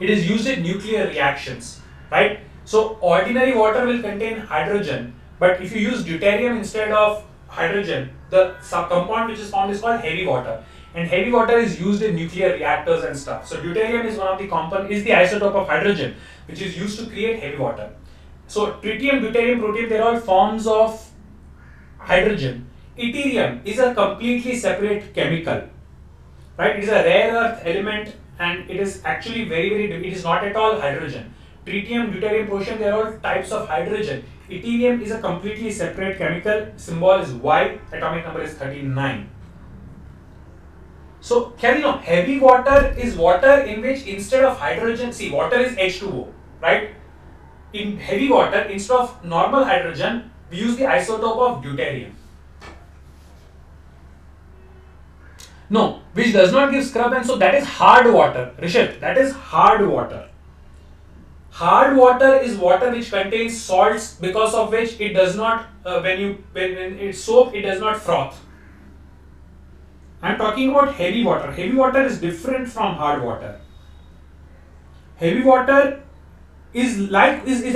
It is used in nuclear reactions, right? So ordinary water will contain hydrogen, but if you use deuterium instead of hydrogen, the compound which is formed is called heavy water. And heavy water is used in nuclear reactors and stuff. So deuterium is one of the is the isotope of hydrogen, which is used to create heavy water. So tritium, deuterium, protium, they are all forms of hydrogen. Yttrium is a completely separate chemical, right? It is a rare earth element and it is actually it is not at all hydrogen. Tritium, deuterium, protium, they are all types of hydrogen. Yttrium is a completely separate chemical, symbol is Y, atomic number is 39. So, can you know, heavy water is water in which instead of hydrogen, see, water is H2O, right? In heavy water, instead of normal hydrogen, we use the isotope of deuterium. No, which does not give scrub, and so that is hard water. Rishit, that is hard water. Hard water is water which contains salts, because of which it does not, when it's soap, it does not froth. I am talking about heavy water. Heavy water is different from hard water. Heavy water is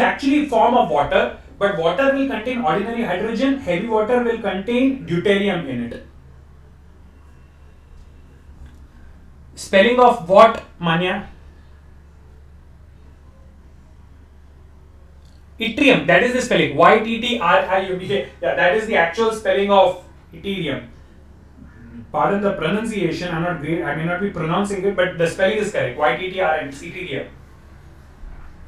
actually a form of water, but water will contain ordinary hydrogen. Heavy water will contain deuterium in it. Spelling of what, Manya? Yttrium, that is the spelling. Yttrium. Yeah, that is the actual spelling of yttrium. Pardon the pronunciation, I'm not great, I may not be pronouncing it, but the spelling is correct. Yttrium, yttrium.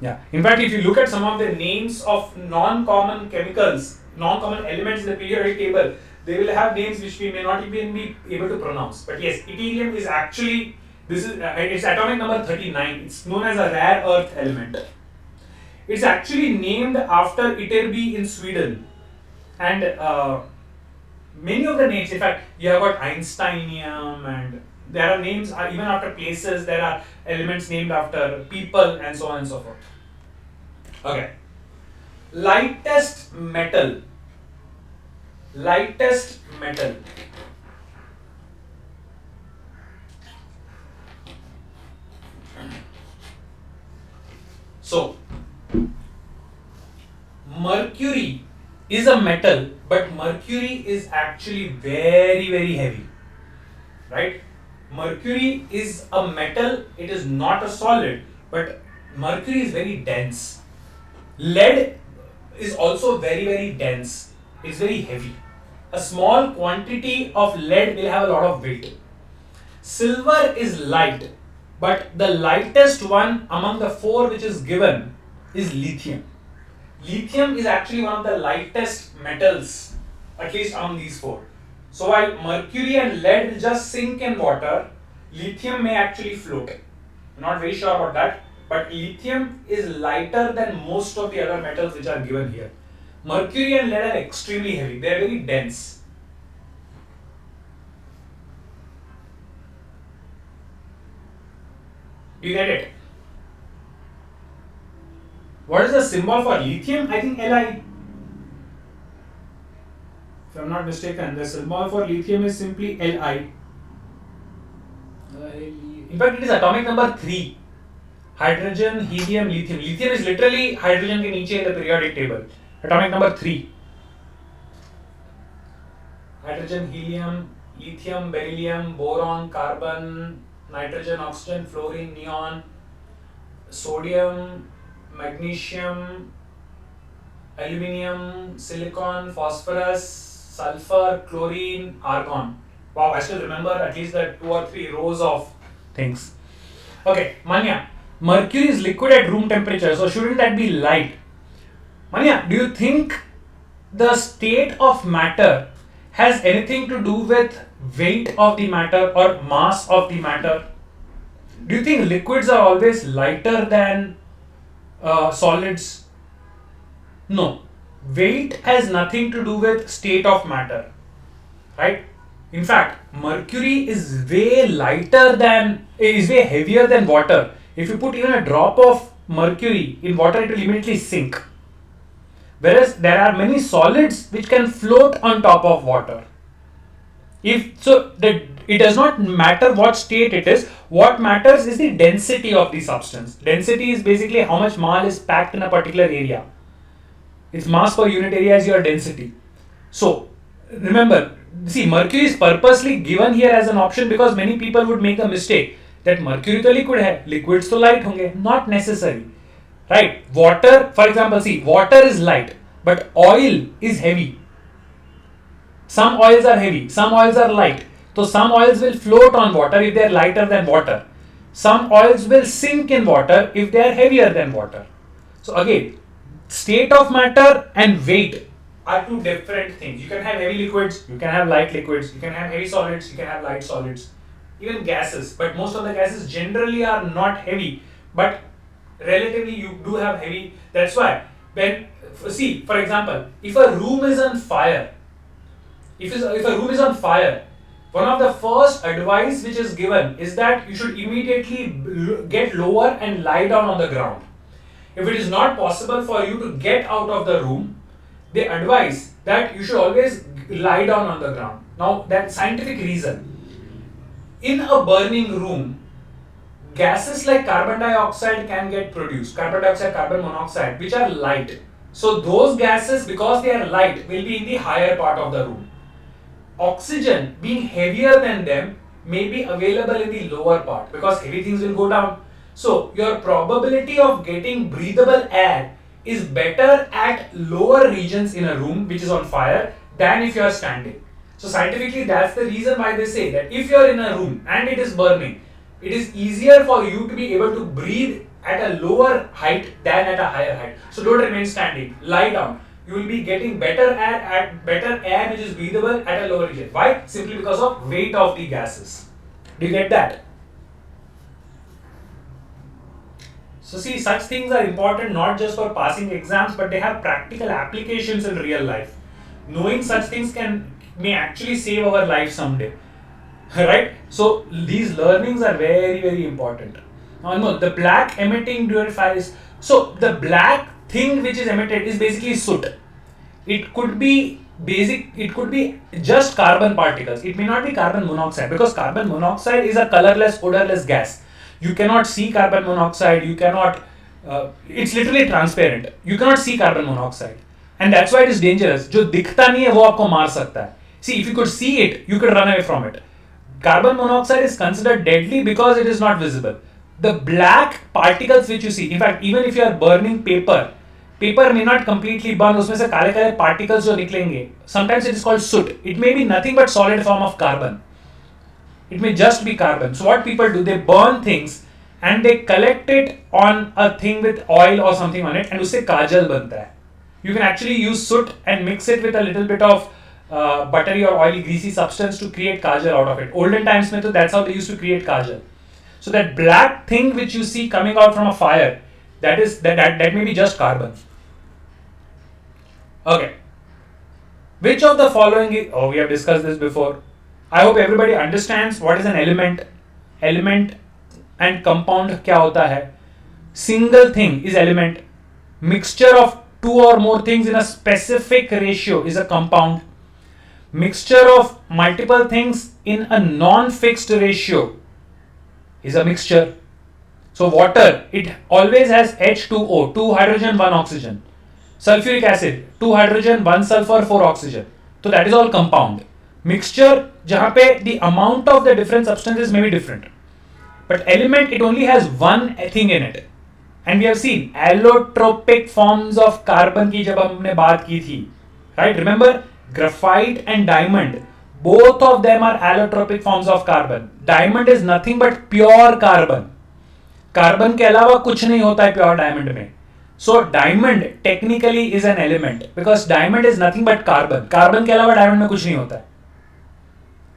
Yeah. In fact, if you look at some of the names of non-common chemicals, non-common elements in the periodic table, they will have names which we may not even be able to pronounce. But yes, yttrium is actually, it's atomic number 39. It's known as a rare earth element. It's actually named after Ytterby in Sweden. And many of the names, in fact, you have got Einsteinium, and there are names even after places, there are elements named after people, and so on and so forth. Okay. Lightest metal. So, mercury is a metal, but mercury is actually very, very heavy, right? mercury is a metal, it is not a solid, but mercury is very dense. Lead is also very, very dense, it's very heavy. A small quantity of lead will have a lot of weight. Silver is light, but the lightest one among the four which is given is lithium. Lithium is actually one of the lightest metals, at least among these four. So while mercury and lead will just sink in water, lithium may actually float. I'm not very sure about that, but lithium is lighter than most of the other metals which are given here. Mercury and lead are extremely heavy, they are very dense. You get it? What is the symbol for lithium? I think Li. If I am not mistaken, the symbol for lithium is simply Li. In fact, it is atomic number 3. Hydrogen, helium, lithium. Lithium is literally hydrogen के नीचे in the periodic table. Atomic number 3. Hydrogen, helium, lithium, beryllium, boron, carbon, nitrogen, oxygen, fluorine, neon, sodium, magnesium, aluminium, silicon, phosphorus, sulfur, chlorine, argon. Wow, I still remember at least the 2 or 3 rows of things. Okay, Manya, mercury is liquid at room temperature, so shouldn't that be light? Manya, do you think the state of matter has anything to do with weight of the matter or mass of the matter? Do you think liquids are always lighter than solids? No. Weight has nothing to do with state of matter, right? In fact, mercury is way heavier than water. If you put even a drop of mercury in water, it will immediately sink. Whereas there are many solids which can float on top of water. It does not matter what state it is. What matters is the density of the substance. Density is basically how much mass is packed in a particular area. Its mass per unit area is your density. So remember, see, mercury is purposely given here as an option because many people would make a mistake that mercury to liquid hai, liquids to light honge. Not necessary, right? Water, for example, see, water is light, but oil is heavy. Some oils are heavy, some oils are light. So some oils will float on water if they are lighter than water. Some oils will sink in water if they are heavier than water. So again, state of matter and weight are two different things. You can have heavy liquids, you can have light liquids, you can have heavy solids, you can have light solids, even gases. But most of the gases generally are not heavy, but relatively you do have heavy. That's why when, see, for example, if a room is on fire, if a room is on fire, one of the first advice which is given is that you should immediately get lower and lie down on the ground. If it is not possible for you to get out of the room, they advise that you should always lie down on the ground. Now, that scientific reason. In a burning room, gases like carbon dioxide can get produced, carbon dioxide, carbon monoxide, which are light. So those gases, because they are light, will be in the higher part of the room. Oxygen, being heavier than them, may be available in the lower part because heavy things will go down. So your probability of getting breathable air is better at lower regions in a room which is on fire than if you are standing. So scientifically, that's the reason why they say that if you are in a room and it is burning, it is easier for you to be able to breathe at a lower height than at a higher height. So don't remain standing, lie down. You will be getting better air which is breathable at a lower region. Why? Simply because of weight of the gases. Do you get that? So see, such things are important not just for passing exams, but they have practical applications in real life. Knowing such things may actually save our life someday. Right? So these learnings are very, very important. Now, no, the black emitting purifiers. So the black thing which is emitted is basically soot. It could be just carbon particles. It may not be carbon monoxide because carbon monoxide is a colorless, odorless gas. You cannot see carbon monoxide. It's literally transparent. You cannot see carbon monoxide, and that's why it is dangerous. जो दिखता नहीं है वो आपको मार सकता है. See, if you could see it, you could run away from it. Carbon monoxide is considered deadly because it is not visible. The black particles which you see, in fact, even if you are burning paper, paper may not completely burn. उसमें से काले काले particles जो निकलेंगे. Sometimes it is called soot. It may be nothing but solid form of carbon. It may just be carbon. So what people do, they burn things and they collect it on a thing with oil or something on it, and उससे काजल बनता है. You can actually use soot and mix it with a little bit of buttery or oily greasy substance to create kajal out of it. Olden times mein to that's how they used to create kajal. So that black thing which you see coming out from a fire, that may be just carbon. Okay. Which of the following is, we have discussed this before. I hope everybody understands what is an element. Element and compound क्या होता है. Single thing is element. Mixture of two or more things in a specific ratio is a compound. Mixture of multiple things in a non-fixed ratio is a mixture. So water, it always has H2O, 2 hydrogen, 1 oxygen. Sulfuric acid, 2 hydrogen, 1 sulfur, 4 oxygen. So that is all compound. Mixture, जहाँ पे the amount of the different substances may be different. But element, it only has one thing in it. And we have seen allotropic forms of carbon की जब हमने बात की थी. Right? Remember? Graphite and diamond, both of them are allotropic forms of carbon. Diamond is nothing but pure carbon. Carbon के अलावा कुछ नहीं होता है pure diamond में. So diamond technically is an element because diamond is nothing but carbon. Carbon के अलावा diamond में कुछ नहीं होता है.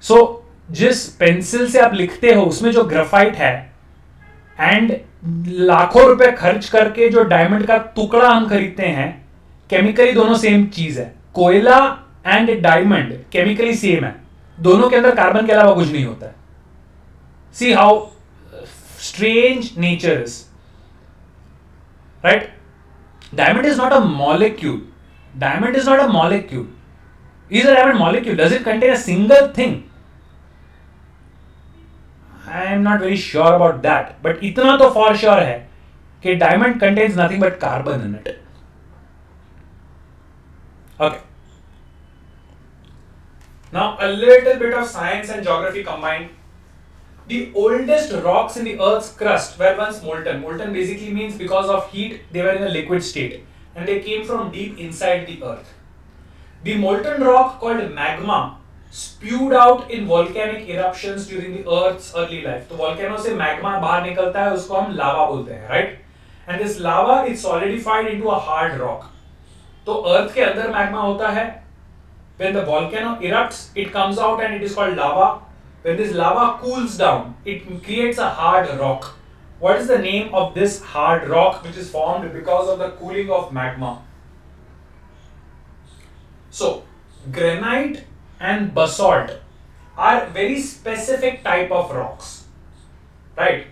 So जिस पेंसिल से आप लिखते हो उसमें जो ग्राफाइट है एंड लाखों रुपए खर्च करके जो डायमंड का टुकड़ा हम खरीदते हैं, केमिकली दोनों सेम चीज है. कोयला एंड डायमंड केमिकली सेम है, दोनों के अंदर कार्बन के अलावा कुछ नहीं होता है. See how strange nature is, right? Diamond is not a molecule. Diamond is not a molecule. Is a diamond molecule? Does it contain a single thing? I am not very sure about that. But इतना तो for sure है कि diamond contains nothing but carbon in it. Okay. Now a little bit of science and geography combined. The oldest rocks in the Earth's crust were once molten. Molten basically means because of heat, they were in a liquid state and they came from deep inside the Earth. The molten rock called magma spewed out in volcanic eruptions during the Earth's early life. तो volcano से magma बाहर निकलता है, उसको हम lava बोलते हैं, right? And this lava is solidified into a hard rock. तो Earth के अंदर magma होता है. When the volcano erupts, it comes out and it is called lava. When this lava cools down, it creates a hard rock. What is the name of this hard rock which is formed because of the cooling of magma? So, granite and basalt are very specific type of rocks, right?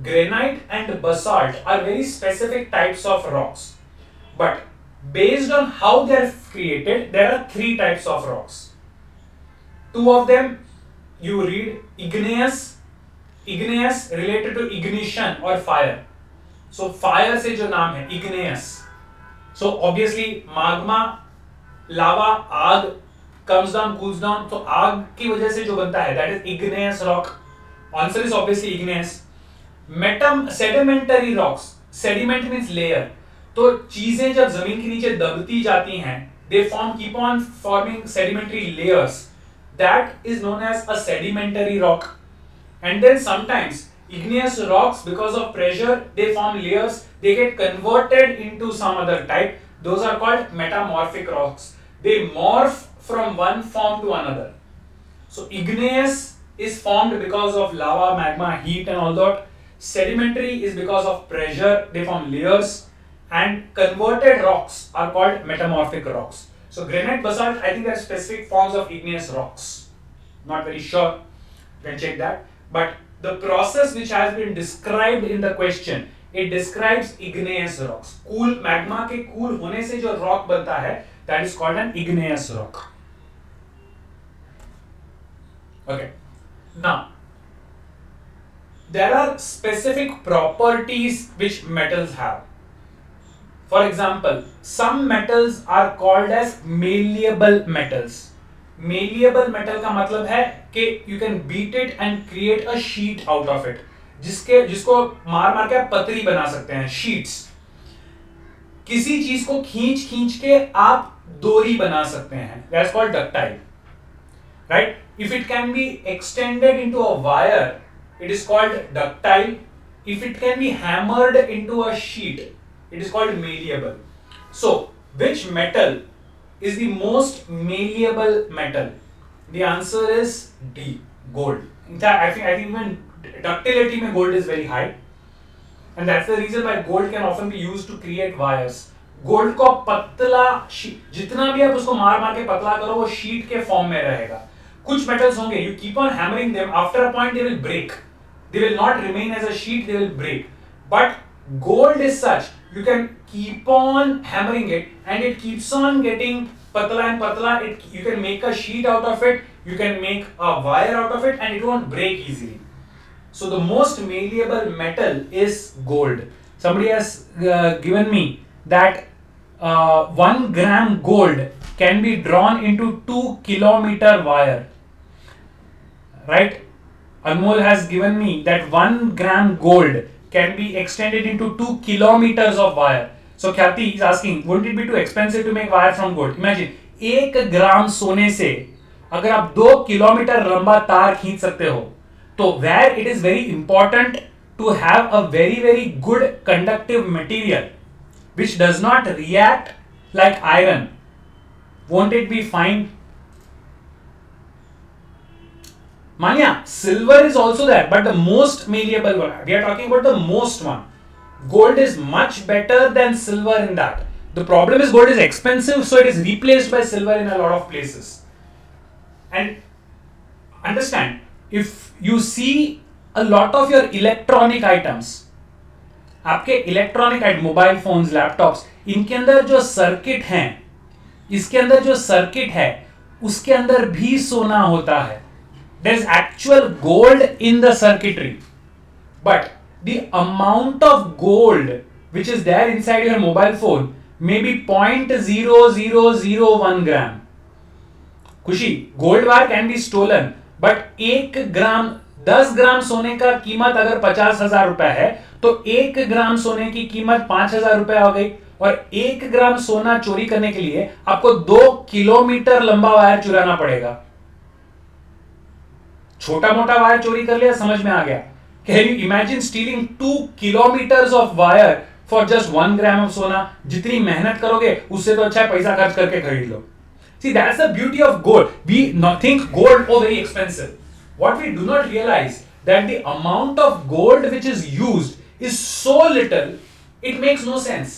Granite and basalt are very specific types of rocks. But based on how they are created, there are 3 types of rocks. 2 of them you read igneous. Igneous related to ignition or fire. So fire से जो नाम है igneous. So obviously magma, lava, आग comes down, cools down. तो आग की वजह से जो बनता है that is igneous rock. Answer is obviously igneous. Sedimentary rocks. Sediment means layer. तो चीजें जब जमीन के नीचे दबती जाती हैं, they keep on forming sedimentary layers. That is known as a sedimentary rock. And then sometimes igneous rocks, because of pressure, they form layers, they get converted into some other type. Those are called metamorphic rocks. They morph from one form to another. So igneous is formed because of lava, magma, heat and all that. Sedimentary is because of pressure, they form layers. And converted rocks are called metamorphic rocks. So granite, basalt, I think there are specific forms of igneous rocks. Not very sure. You can check that. But the process which has been described in the question, it describes igneous rocks. Cool magma के cool होने से जो rock बनता है, that is called an igneous rock. Okay. Now, there are specific properties which metals have. For example, some metals are called as malleable metals. Malleable metal का मतलब है कि you can beat it and create a sheet out of it, जिसको मार मार के आप पतरी बना सकते हैं, शीट्स। किसी चीज को खींच खींच के आप डोरी बना सकते हैं, that's called ductile, right? If it can be extended into a wire, it is called ductile. If it can be hammered into a sheet, it is called malleable. So which metal is the most malleable metal? The answer is D, gold. In fact, I think even ductility mein gold is very high, and that's the reason why gold can often be used to create wires. Gold को पतला, जितना भी आप उसको मार मार के पतला करो वो शीट के फॉर्म में रहेगा। कुछ मेटल्स होंगे, you keep on hammering them, after a point they will break, they will not remain as a sheet, they will break. But gold is such, you can keep on hammering it and it keeps on getting patla and patla. You can make a sheet out of it, you can make a wire out of it, and it won't break easily. So the most malleable metal is gold. Somebody has given me that 1 gram gold can be drawn into 2 kilometer wire, right? Anmol has given me that 1 gram gold can be extended into 2 kilometers of wire. So Khyati is asking, wouldn't it be too expensive to make wire from gold? Imagine 1 ग्राम सोने से अगर आप 2 kilometre लंबा तार खींच सकते हो, तो where it is very important to have a very very good conductive material which does not react like iron. Won't it be fine? Manya, silver is also there, but the most malleable one. We are talking about the most one. Gold is much better than silver in that. The problem is gold is expensive, so it is replaced by silver in a lot of places. And understand, if you see a lot of your electronic items, आपके electronic item, mobile phones, laptops, इनके अंदर जो circuit हैं, इसके अंदर जो circuit है उसके अंदर भी सोना होता है. There is actual gold in the circuitry, but the amount of gold which is there inside your mobile phone may be 0.0001 gram. खुशी, gold bar can be stolen, but 1 ग्राम, 10 ग्राम सोने का कीमत अगर 50,000 रुपए है, तो 1 ग्राम सोने की कीमत 5,000 रुपए हो गई, और 1 ग्राम सोना चोरी करने के लिए आपको 2 किलोमीटर लंबा वायर चुराना पड़ेगा. छोटा मोटा वायर चोरी कर लिया, समझ में आ गया. Can you imagine stealing 2 kilometres of wire for just 1 gram of सोना? जितनी मेहनत करोगे उससे तो अच्छा है पैसा खर्च करके खरीद लो. See, that's the beauty of gold. We not think gold very expensive. What we do not realize that the amount of gold which is used is so little, it makes no sense.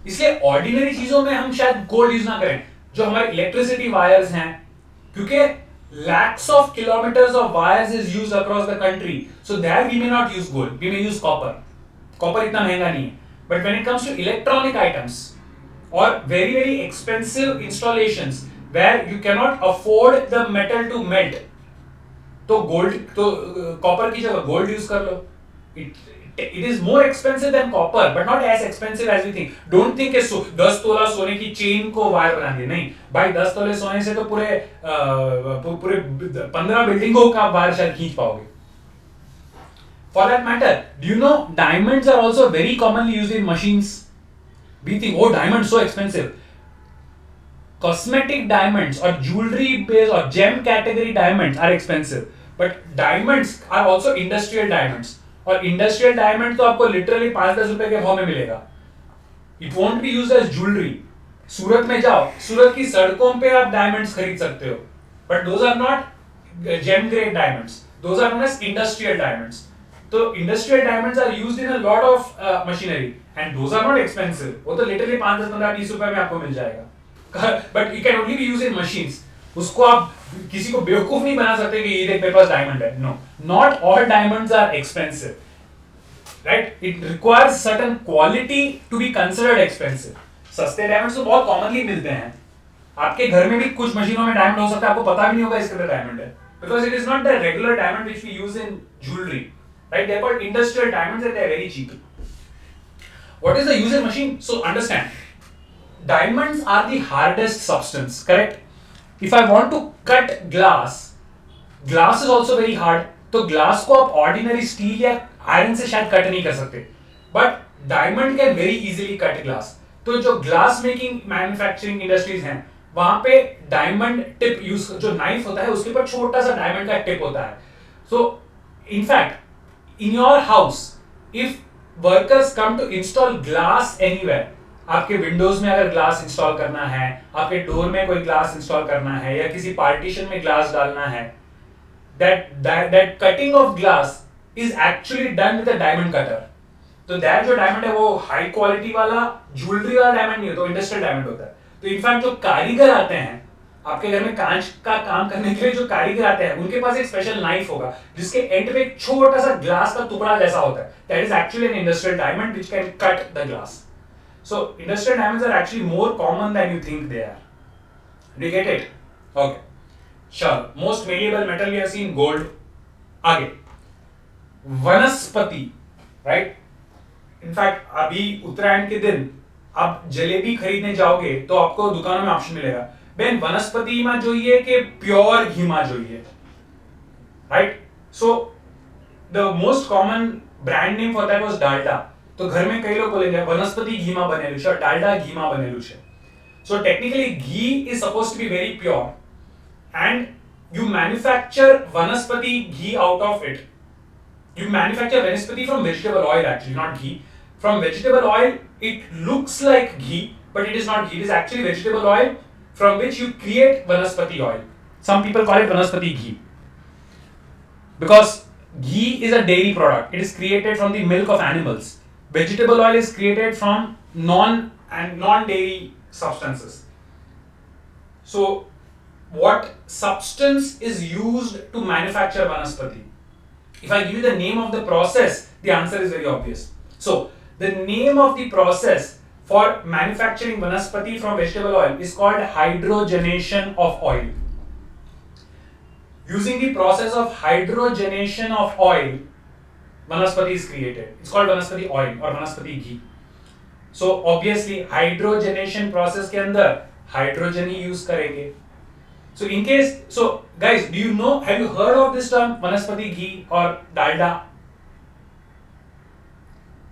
इसलिए ordinary चीजों में हम शायद gold use ना करें. जो हमारे electricity wires हैं, क्योंकि lakhs of kilometers of wires is used across the country, so there we may not use gold, we may use copper. Copper इतना महंगा नहीं है. But when it comes to electronic items or very very expensive installations where you cannot afford the metal to melt, तो gold, तो copper की जगह gold use कर लो. It is more expensive than copper, but not as expensive as we think. Don't think कि 10 तोला सोने की chain को वायर बना दिया. नहीं भाई, 10 तोले सोने से तो पूरे 15 बिल्डिंगों का वायर शायद खींच पाओगे. For that matter, do you know diamonds are also very commonly used in machines? We think, oh, diamonds so expensive. Cosmetic diamonds or jewelry based or gem category diamonds are expensive, but diamonds are also industrial diamonds. और industrial diamond तो आपको literally 5-10 रुपए के भाव में मिलेगा. It won't be used as jewellery. Surat में जाओ, सूरत की सड़कों पे आप डायमंड्स खरीद सकते हो, but those are not gem grade diamonds, those are known as industrial diamonds. तो industrial diamonds are used in a lot of machinery and those are not expensive. वो तो लिटरली 5, 10, 15, 20 रुपए में आपको मिल जाएगा, but you can only be used in machines. उसको आप किसी को बेवकूफ नहीं बना सकते कि ये देख मेरे पास डायमंड है. No, not all diamonds are expensive, right? It requires certain quality to be considered expensive. सस्ते डायमंड्स तो बहुत कॉमनली मिलते हैं. आपके घर में भी कुछ मशीनों में डायमंड हो सकता है, आपको पता भी नहीं होगा इसके अंदर डायमंड है, because it is not the regular diamond which we use in jewellery, right? They are called industrial diamonds and they are very cheap. What is the use in machine? So understand, diamonds are the hardest substance, correct? If I want to cut glass is also very hard, तो glass को आप ordinary steel या iron से शायद cut नहीं कर सकते, but diamond can very easily cut glass. तो जो ग्लास मेकिंग मैन्युफैक्चरिंग इंडस्ट्रीज हैं वहां पे डायमंड टिप यूज, जो नाइफ होता है उसके ऊपर छोटा सा डायमंड का टिप होता है. So in fact in your house if workers come to install glass anywhere, आपके विंडोज में अगर ग्लास इंस्टॉल करना है, आपके डोर में कोई ग्लास इंस्टॉल करना है या किसी पार्टीशन में ग्लास डालना है, that cutting of glass is actually done with a diamond cutter. तो दैट जो डायमंड है वो हाई क्वालिटी वाला ज्वेलरी वाला डायमंड नहीं है, तो इंडस्ट्रियल डायमंड होता है. तो इनफैक्ट जो कारीगर आते हैं आपके घर में कांच का काम करने के लिए, जो कारीगर आते हैं उनके पास एक स्पेशल नाइफ होगा जिसके एंड पे एक छोटा सा ग्लास का टुकड़ा जैसा होता है. That is actually an industrial diamond which can cut the glass. So industrial diamonds are actually more common than you think they are. Do you get it? Okay. Sure. Most malleable metal we have seen gold. आगे वनस्पति, right? In fact अभी उत्तरायण के दिन आप जलेबी खरीदने जाओगे तो आपको दुकानों में ऑप्शन मिलेगा, बेन वनस्पति में જોઈએ कि प्योर घी में જોઈએ, right? So the most common brand name for that was Dalda. तो घर में कई लोग बोलेंगे वनस्पति घी में बनेलू છે, डालडा घी में बनेलू છે. So technically ghee is supposed to be very pure and you manufacture vanaspati ghee out of it. You manufacture vanaspati from vegetable oil actually, not ghee. From vegetable oil it looks like ghee but it is not ghee. It is actually vegetable oil from which you create vanaspati oil. Some people call it vanaspati ghee because ghee is a dairy product. It is created from the milk of animals. Vegetable oil is created from non-dairy substances. So what substance is used to manufacture vanaspati? If I give you the name of the process, the answer is very obvious. So the name of the process for manufacturing vanaspati from vegetable oil is called hydrogenation of oil. Using the process of hydrogenation of oil, vanaspati is created. It's called vanaspati oil or vanaspati ghee. So obviously hydrogenation process के अंदर hydrogen ही use करेंगे. So in case, so guys, do you know, have you heard of this term vanaspati ghee or dalda?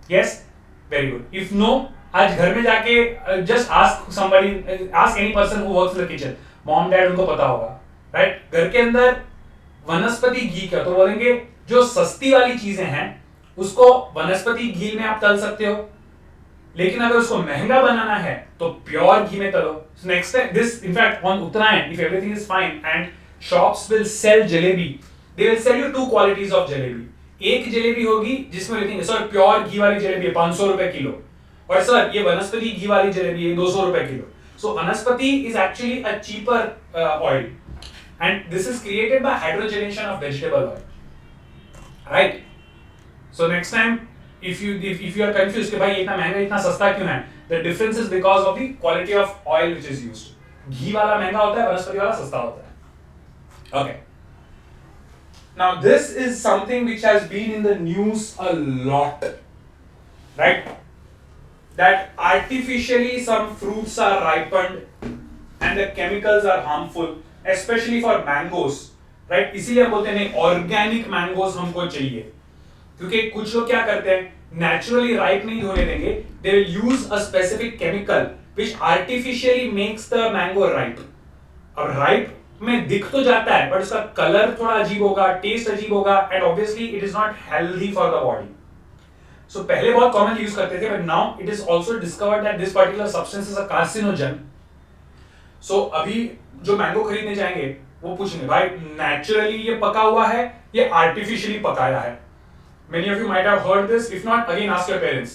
Yes, very good. If no, आज घर में जाके just ask somebody, ask any person who works in the kitchen. Mom, dad उनको पता होगा, right? घर के अंदर वनस्पति घी क्या, तो बोलेंगे जो सस्ती वाली चीजें हैं उसको वनस्पति घी में आप तल सकते हो, लेकिन अगर उसको महंगा बनाना है तो प्योर घी में तलो. Next time this, in fact on Uttarayan, if everything is fine and shops will sell jalebi, they will sell you two qualities of jalebi. एक जलेबी होगी जिसमें लिखेंगे सर प्योर घी वाली जलेबी है 500 रुपए किलो, और सर ये वनस्पति घी वाली जलेबी है 200 रुपए किलो. सो वनस्पति is actually a cheaper oil and this is created by hydrogenation of vegetable oil, right? So next time if you are confused कि भाई इतना महंगा इतना सस्ता क्यों है, the difference is because of the quality of oil which is used. घी वाला महंगा होता है, वनस्पति वाला सस्ता होता है. Okay. Now this is something which has been in the news a lot, right? That artificially some fruits are ripened and the chemicals are harmful. Especially for mangoes, right? इसीलिए हम बोलते हैं ऑर्गेनिक मैंगोज हमको चाहिए, क्योंकि कुछ लोग क्या करते हैं नेचुरली राइप नहीं होने देंगे, they will use a specific chemical which artificially makes the mango ripe. अब राइप में दिख तो जाता है बट उसका कलर थोड़ा अजीब होगा, टेस्ट अजीब होगा, and obviously it is not healthy for the body. So पहले बहुत कॉमनली यूज करते थे but now it is also discovered that this particular substance is a carcinogen. So अभी जो मैंगो खरीदने जाएंगे वो पूछेंगे भाई नेचुरली ये पका हुआ है ये आर्टिफिशियली पकाया है. Many of you might have heard this, if not again ask your parents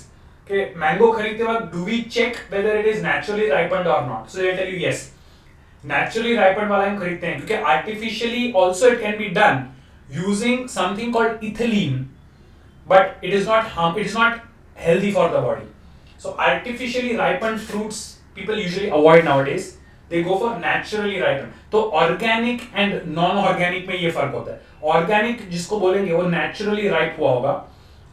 कि मैंगो खरीदते वक्त do we check whether it is naturally ripened और not. So they will tell you yes, naturally ripened वाला हम खरीदते हैं क्योंकि artificially also it can be done using something called ethylene, but it is not healthy for the body. So artificially ripened fruits people usually avoid nowadays. They go for naturally ripened. तो organic and non organic में ये फर्क होता है. Organic जिसको बोलेंगे वो naturally ripe हुआ होगा,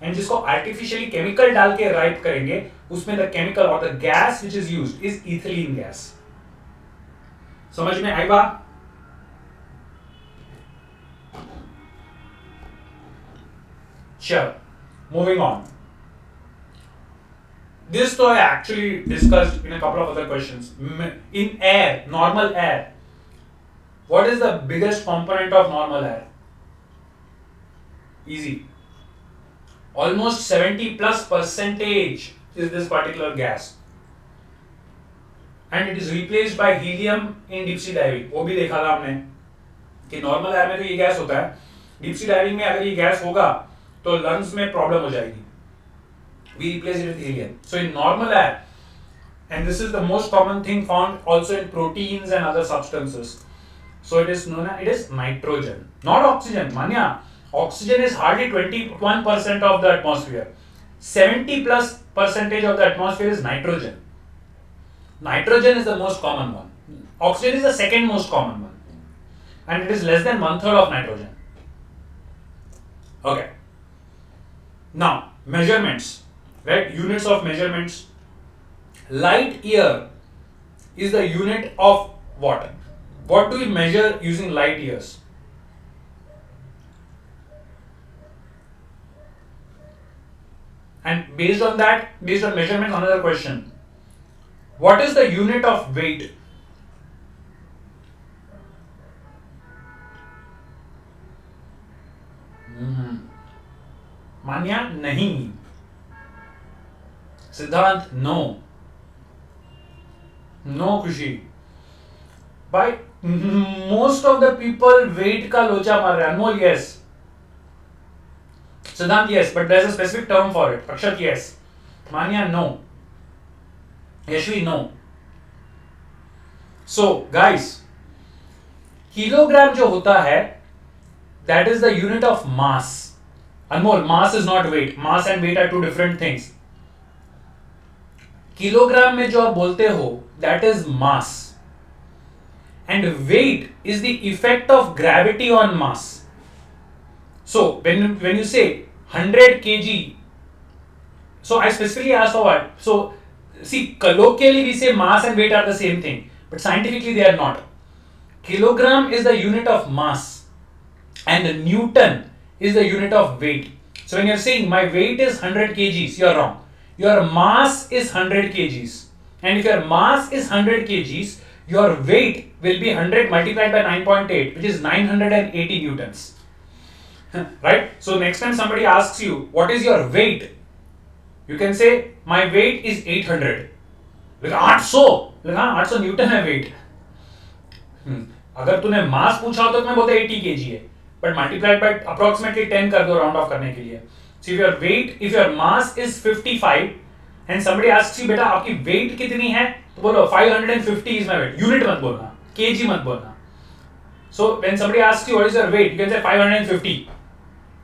एंड जिसको आर्टिफिशियली केमिकल डाल के राइप करेंगे उसमें द केमिकल और the gas which is used is ethylene gas. समझ में आई बात? Sure. Moving on. This though I actually discussed in a couple of other questions. In air, normal air, what is the biggest component of normal air? Easy. Almost 70 plus percentage is this particular gas. And it is replaced by helium in deep sea diving. वो भी देखा था हमने कि normal air में तो ये gas होता है, डीप सी डाइविंग में अगर ये गैस होगा तो लंग्स में प्रॉब्लम हो जाएगी. We replace it with helium. So in normal air, and this is the most common thing found also in proteins and other substances. So it is known as, it is nitrogen, not oxygen. Manya, oxygen is hardly 21% of the atmosphere. 70 plus percentage of the atmosphere is nitrogen. Nitrogen is the most common one. Oxygen is the second most common one. And it is less than 1/3 of nitrogen. Okay. Now, measurements, right? Units of measurements. Light year is the unit of what? What do we measure using light years? And based on that, based on measurements, another question. What is the unit of weight? मान्या नहीं. सिद्धांत no. No खुशी. By most of the people weight का लोचा मार रहे हैं. अनमोल yes. सिद्धांत yes, but there's a specific term for it. Akshat yes. Manya no. Yashvi no. So guys, kilogram जो होता है, that is the unit of mass. Anmol, mass is not weight. Mass and weight are two different things. Kilogram में जो आप बोलते हो, that is mass. And weight is the effect of gravity on mass. So when you say 100 kg, so I specifically asked for what? So see, colloquially we say mass and weight are the same thing, but scientifically they are not. Kilogram is the unit of mass, and Newton is the unit of weight. So when you're saying my weight is 100 kgs, you're wrong. Your mass is 100 kgs. And if your mass is 100 kgs, your weight will be 100 multiplied by 9.8, which is 980 newtons. Right? So next time somebody asks you, what is your weight? You can say, my weight is 800. Like 800. Like 800 newton है weight. अगर तूने mass पूछा हो तो मैं बोलता 80 kg है. But multiplied by approximately 10 कर दो round off करने के लिए. So if your weight, if your mass is 55 and somebody asks you बेटा आपकी weight कितनी है, तो बोलो 550 is my weight. Unit मत बोलना, kg मत बोलना. So when somebody asks you what is your weight, you can say 550.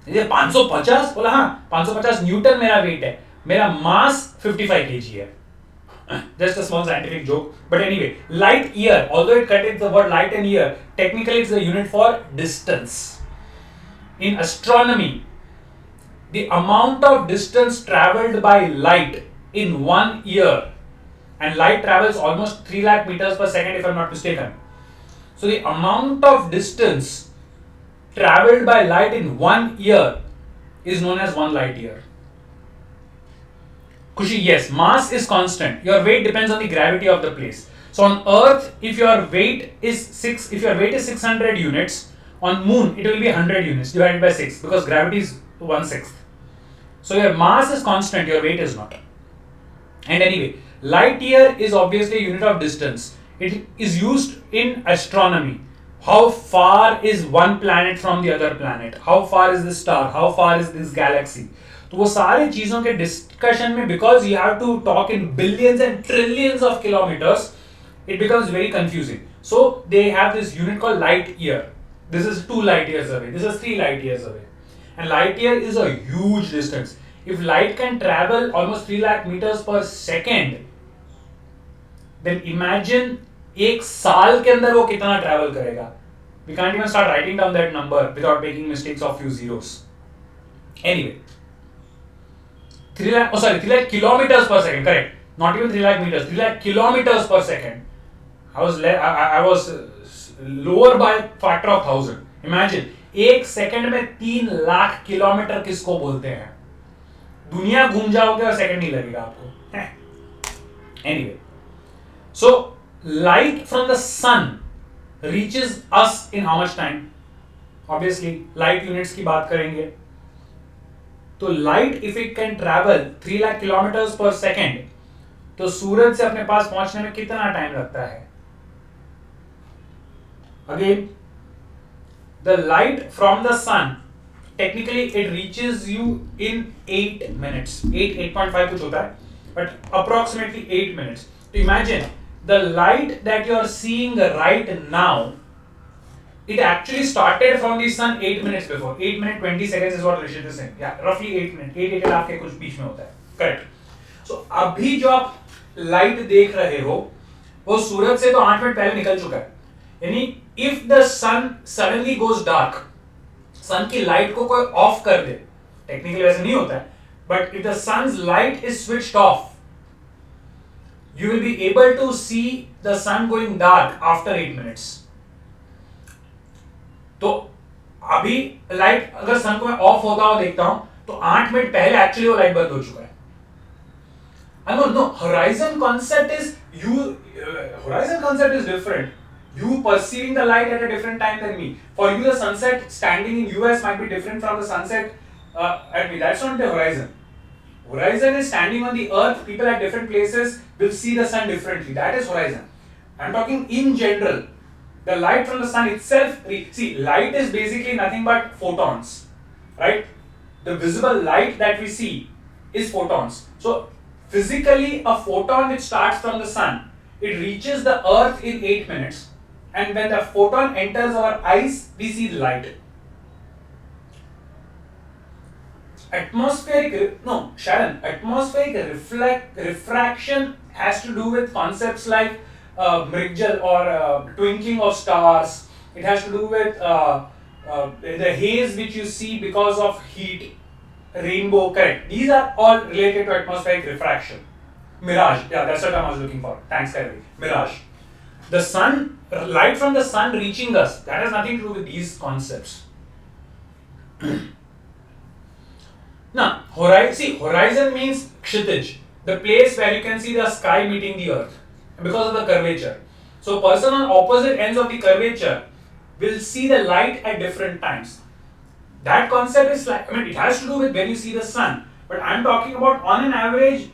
ये 550 बोला हाँ 550 न्यूटन मेरा weight है. मेरा mass 55 kg है. Just a small scientific joke. But anyway, light year, although it contains the word light and year, technically it's the unit for distance. In astronomy, the amount of distance traveled by light in 1 year, and light travels almost 3 lakh meters per second if I'm not mistaken. So the amount of distance traveled by light in 1 year is known as 1 light year. Kushi, yes, mass is constant. Your weight depends on the gravity of the place. So on Earth, if your weight is 600 units, on Moon it will be 100 units divided by 6 because gravity is 1/6. So your mass is constant, your weight is not. And anyway, light year is obviously a unit of distance. It is used in astronomy. How far is one planet from the other planet? How far is this star? How far is this galaxy? तो वो सारी चीजों के discussion में because you have to talk in billions and trillions of kilometers, it becomes very confusing. So they have this unit called light year. This is 2 light years away. This is 3 light years away. And light year is a huge distance. If light can travel almost 3 lakh meters per second, then imagine एक साल के अंदर वो कितना travel करेगा. We can't even start writing down that number without making mistakes of few zeros. Anyway, 3 lakh kilometers per second, correct. Not even 3 lakh meters, 3 lakh kilometers per second. I was lower by factor of 1000. Imagine, 1 second में 3 lakh kilometre किसको बोलते हैं? दुनिया घूम जाओगे और second नहीं लगेगा आपको। Anyway, so light from the sun reaches us in how much time? Obviously light units की बात करेंगे तो light if it can travel 3 lakh kilometres per second, तो सूरज से अपने पास पहुंचने में कितना टाइम लगता है? Again, the light from the sun technically it reaches you in 8 minutes, 8.5 कुछ होता है, बट अप्रोक्सीमेटली 8 मिनट्स। तो imagine the light that you are seeing right now, it actually started from the sun 8 minutes before. 8 minutes 20 seconds is what Rishit is saying. Yeah, roughly 8 minutes, 8.5 के कुछ बीच में होता है, correct. सो अभी जो आप light देख रहे हो वो सूरज से तो 8 मिनट पहले निकल चुका है। यानी if the sun suddenly goes dark, sun की लाइट को कोई ऑफ कर दे, टेक्निकली वैसे नहीं होता है, but if the sun's light is switched off, you will be able to see the sun going dark after 8 minutes. तो अभी लाइट अगर सन को मैं ऑफ होता हुआ देखता हूं तो 8 मिनट पहले एक्चुअली वो लाइट बंद हो चुका है। No, horizon concept is horizon concept is different. You perceiving the light at a different time than me. For you, the sunset standing in US might be different from the sunset at me. That's not the horizon. Horizon is standing on the earth. People at different places will see the sun differently. That is horizon. I'm talking in general. The light from the sun itself, see, light is basically nothing but photons, right? The visible light that we see is photons. So, physically, a photon which starts from the sun, it reaches the earth in 8 minutes. And when the photon enters our eyes, we see the light. Atmospheric refraction has to do with concepts like mrigel or twinkling of stars. It has to do with the haze which you see because of heat, rainbow, correct. These are all related to atmospheric refraction. Mirage, yeah, that's what I was looking for. Thanks, Kavi. Mirage. The sun, light from the sun reaching us, that has nothing to do with these concepts. Now, horizon means kshitij, the place where you can see the sky meeting the earth because of the curvature. So, person on opposite ends of the curvature will see the light at different times. That concept is like, it has to do with when you see the sun, but I am talking about on an average,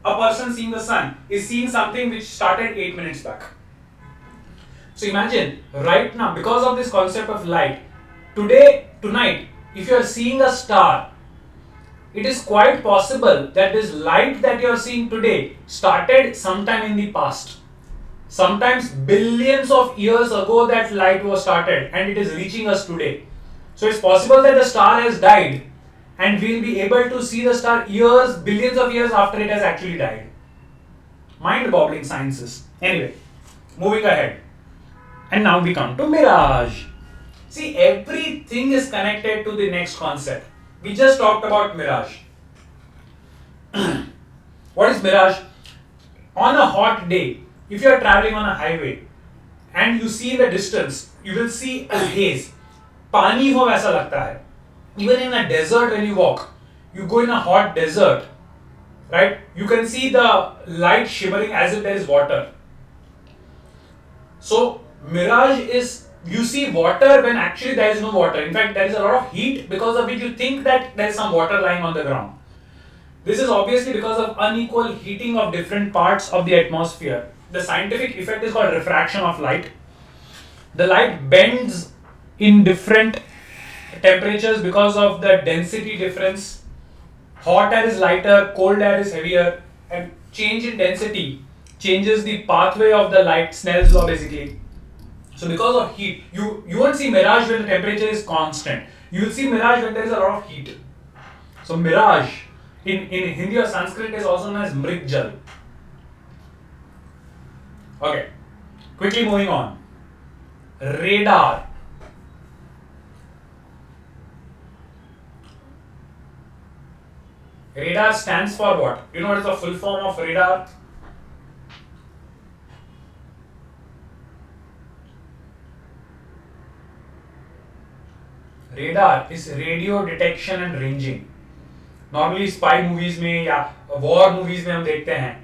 a person seeing the sun is seeing something which started 8 minutes back. So imagine right now, because of this concept of light, tonight, if you are seeing a star, it is quite possible that this light that you are seeing today started sometime in the past. Sometimes billions of years ago that light was started and it is reaching us today. So it's possible that the star has died and we will be able to see the star billions of years after it has actually died. Mind-boggling sciences. Anyway, moving ahead. And now we come to mirage. See, everything is connected to the next concept. We just talked about mirage. What is mirage? On a hot day, if you are traveling on a highway and you see in the distance, you will see a haze. पानी हो वैसा लगता है. Even in a desert when you walk, you go in a hot desert, right? You can see the light shimmering as if there is water. So mirage is, you see water when actually there is no water. In fact, there is a lot of heat because of which you think that there is some water lying on the ground. This is obviously because of unequal heating of different parts of the atmosphere. The scientific effect is called refraction of light. The light bends in different temperatures because of the density difference. Hot air is lighter, cold air is heavier, and change in density changes the pathway of the light, Snell's law basically. So because of heat, you won't see mirage when the temperature is constant. You will see mirage when there is a lot of heat. So mirage in Hindi or Sanskrit is also known as mrigjal. Okay, quickly moving on. Radar. Radar stands for what? You know what is the full form of radar? radar is radio detection and ranging. Normally spy movies में या war movies में हम देखते हैं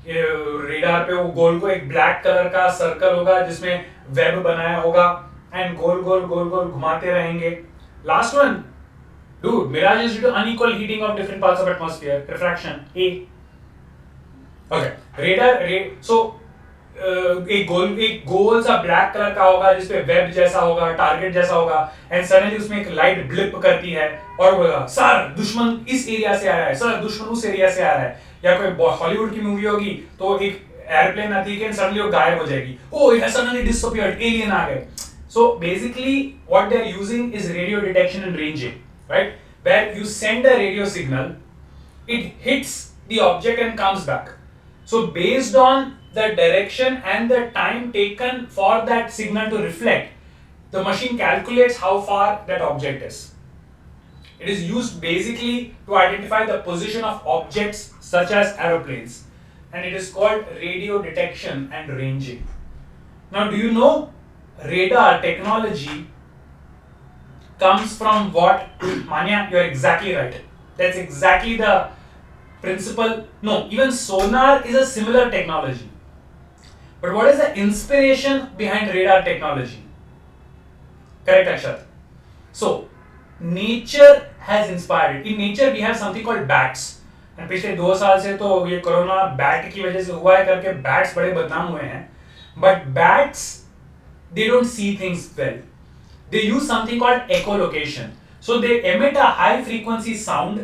radar पे वो गोल को एक ब्लैक कलर का सर्कल होगा जिसमें वेब बनाया होगा एंड गोल गोल गोल गोल घुमाते रहेंगे. Last one, dude, mirage is due to unequal heating of different parts of atmosphere, refraction. A. Okay, so एक गोल सा ब्लैक कलर का होगा जिसपे वेब जैसा होगा, टारगेट जैसा होगा एंड सडनली उसमें एक लाइट ब्लिप करती है और बोलेगा सर दुश्मन इस एरिया से आ रहा है, सर दुश्मन उस एरिया से आ रहा है. या कोई हॉलीवुड की मूवी होगी तो एक एयरप्लेन आती है सडनली वो गायब हो जाएगी. Oh it has suddenly disappeared, alien आ गए. So basically what they are using is radio detection and ranging, right? Where you send a radio signal, it hits the object and comes back. So based on the direction and the time taken for that signal to reflect, the machine calculates how far that object is. It is used basically to identify the position of objects such as aeroplanes, and it is called radio detection and ranging. Now do you know radar technology comes from what? Manya, you're exactly right. That's exactly the principle. No, even sonar is a similar technology. But what is the inspiration behind radar technology? Correct, Akshat. So, nature has inspired it. In nature, we have something called bats. And पिछले 2 साल से तो ये corona bat की वजह से हुआ है करके bats बड़े बदनाम हुए हैं. But bats, they don't see things well. They use something called echolocation. So they emit a high frequency sound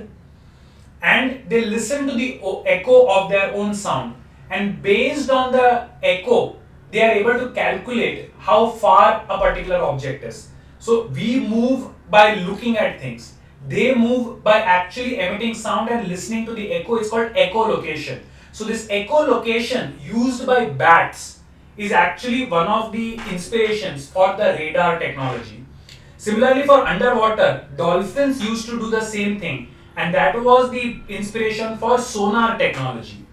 and they listen to the echo of their own sound. And based on the echo, they are able to calculate how far a particular object is. So we move by looking at things. They move by actually emitting sound and listening to the echo. It's called echolocation. So this echolocation used by bats is actually one of the inspirations for the radar technology. Similarly, for underwater, dolphins used to do the same thing, and that was the inspiration for sonar technology.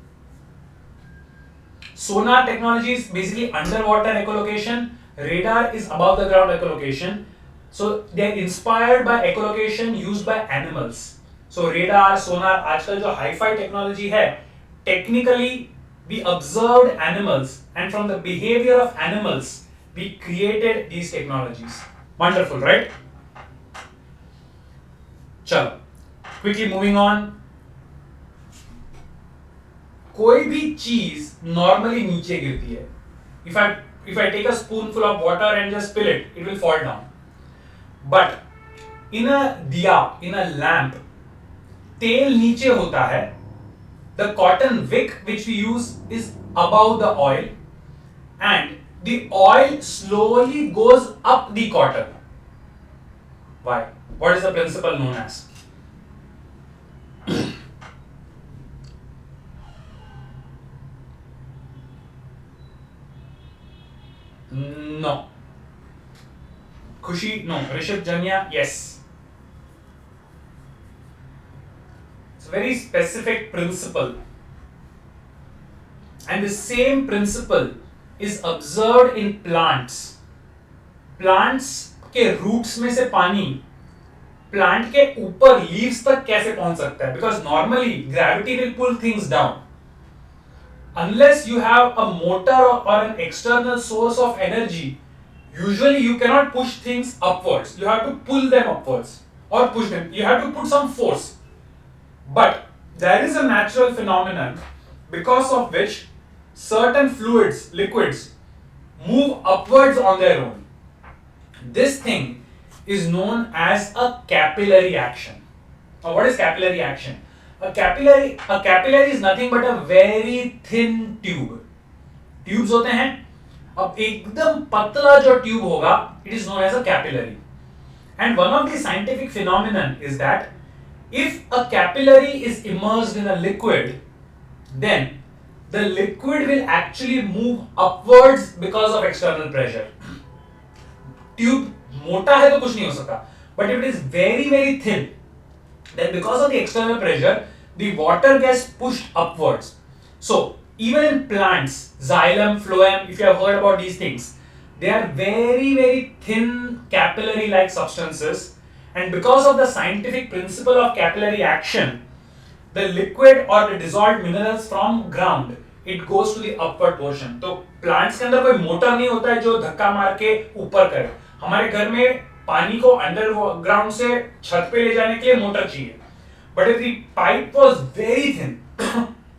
Sonar technology is basically underwater echolocation, radar is above the ground echolocation. So they are inspired by echolocation used by animals. So radar, sonar, आजकल जो hi-fi technology है, technically we observed animals and from the behavior of animals we created these technologies. Wonderful, right? चलो, quickly moving on. कोई भी चीज normally नीचे गिरती है. If I take a spoonful of water and just spill it, it will fall down. But in a diya, in a lamp, तेल नीचे होता है. The cotton wick which we use is above the oil and the oil slowly goes up the cotton. Why? What is the principle known as? No. Khushi? No. Rishabh Janya? Yes. It's a very specific principle. And the same principle is observed in plants. Plants के roots में से पानी plant के ऊपर leaves तक कैसे पहुंच सकता है? Because normally gravity will pull things down. Unless you have a motor or an external source of energy, usually you cannot push things upwards. You have to pull them upwards or push them. You have to put some force. But there is a natural phenomenon because of which certain fluids, liquids, move upwards on their own. This thing is known as a capillary action. Now, what is capillary action? A capillary is nothing but a very thin tube. Tubes होते हैं. अब एकदम पतला जो tube होगा, it is known as a capillary. And one of the scientific phenomenon is that if a capillary is immersed in a liquid, then the liquid will actually move upwards because of external pressure. Tube मोटा है तो कुछ नहीं हो सकता. But if it is very very thin, then because of the external pressure, the water gets pushed upwards. So even in plants, xylem, phloem, if you have heard about these things, they are very very thin capillary like substances, And because of the scientific principle of capillary action, the liquid or the dissolved minerals from ground, it goes to the upward portion. तो plants के अंदर कोई motor नहीं होता है जो धक्का मार के ऊपर करे. हमारे घर में पानी को अंडरग्राउंड से छत पे ले जाने के लिए मोटर चाहिए. But if the pipe was very thin,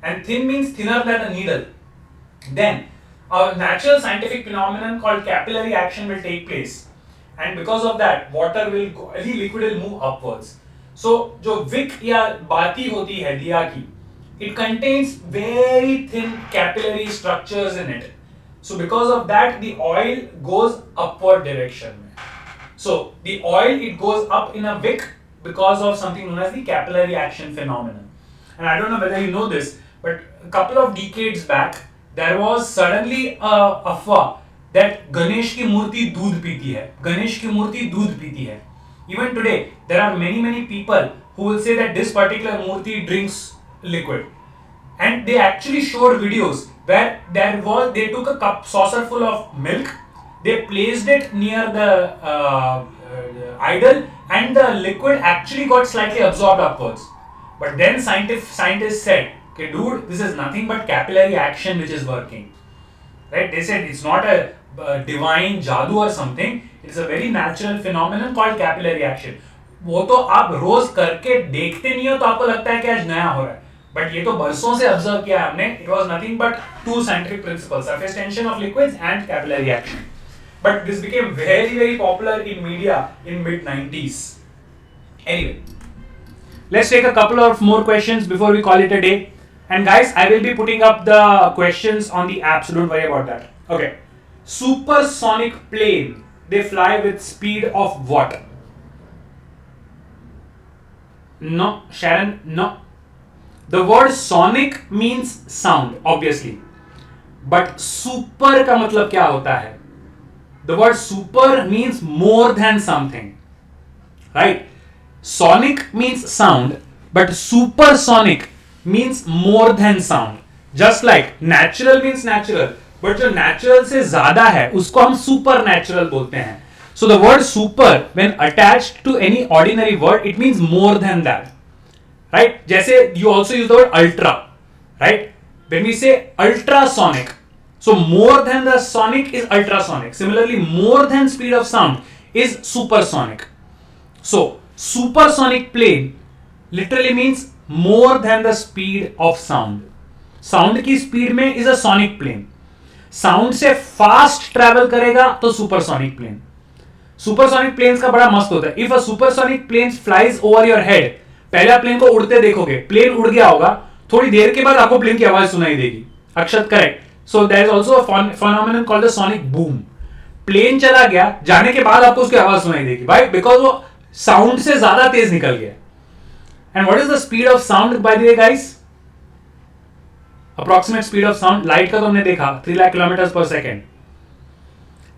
and thin means thinner than a needle, then a natural scientific phenomenon called capillary action will take place, and because of that, water will go, the liquid will move upwards. So, जो wick या बाती होती है दिया की, it contains very thin capillary structures in it. So, because of that, the oil goes upward direction. So, the oil, it goes up in a wick because of something known as the capillary action phenomenon. And I don't know whether you know this, but a couple of decades back, there was suddenly a afwa that Ganesh की मूर्ति दूध पीती है. Ganesh की मूर्ति दूध पीती है. Even today, there are many people who will say that this particular Murthy drinks liquid. And they actually showed videos where they took a cup saucer full of milk, they placed it near the idol, and the liquid actually got slightly absorbed upwards. But then scientists said, okay, dude, this is nothing but capillary action which is working. Right? They said it's not a divine jadoo or something. It's a very natural phenomenon called capillary action. वो तो आप रोज करके देखते नहीं हो तो आपको लगता है कि आज नया हो रहा है. But ये तो बरसों से ऑब्जर्व किया है हमने. It was nothing but two scientific principles: surface tension of liquids and capillary action. But this became very popular in media in mid-90s. Anyway, let's take a couple of more questions before we call it a day. And guys, I will be putting up the questions on the app, so don't worry about that. Okay. Supersonic plane. They fly with speed of what? No, Sharon, no. The word sonic means sound, obviously. But super का मतलब क्या होता है? The word super means more than something. Right? Sonic means sound, but supersonic means more than sound. Just like natural means natural, but जो natural से ज़्यादा है उसको हम supernatural बोलते हैं. So the word super, when attached to any ordinary word, it means more than that. Right? जैसे you also use the word ultra. Right? When we say ultrasonic, so more than the sonic is ultrasonic. Similarly, more than speed of sound is supersonic. So supersonic plane literally means more than the speed of sound. Sound की speed में is a sonic plane. Sound से fast travel करेगा तो supersonic plane. Supersonic planes का बड़ा मस्त होता है. If a supersonic plane flies over your head, पहले आप प्लेन को उड़ते देखोगे, प्लेन उड़ गया होगा, थोड़ी देर के बाद आपको प्लेन की आवाज सुनाई देगी. अक्षत correct. So there is also a phenomenon called the sonic boom. Plane चला गया, जाने के बाद आपको उसकी आवाज सुनाई देगी. Why? Because वो साउंड से ज्यादा तेज निकल गया. And what is the speed of sound, by the way, guys? Approximate speed of sound. Light का तो हमने देखा 3 lakh kilometers per second.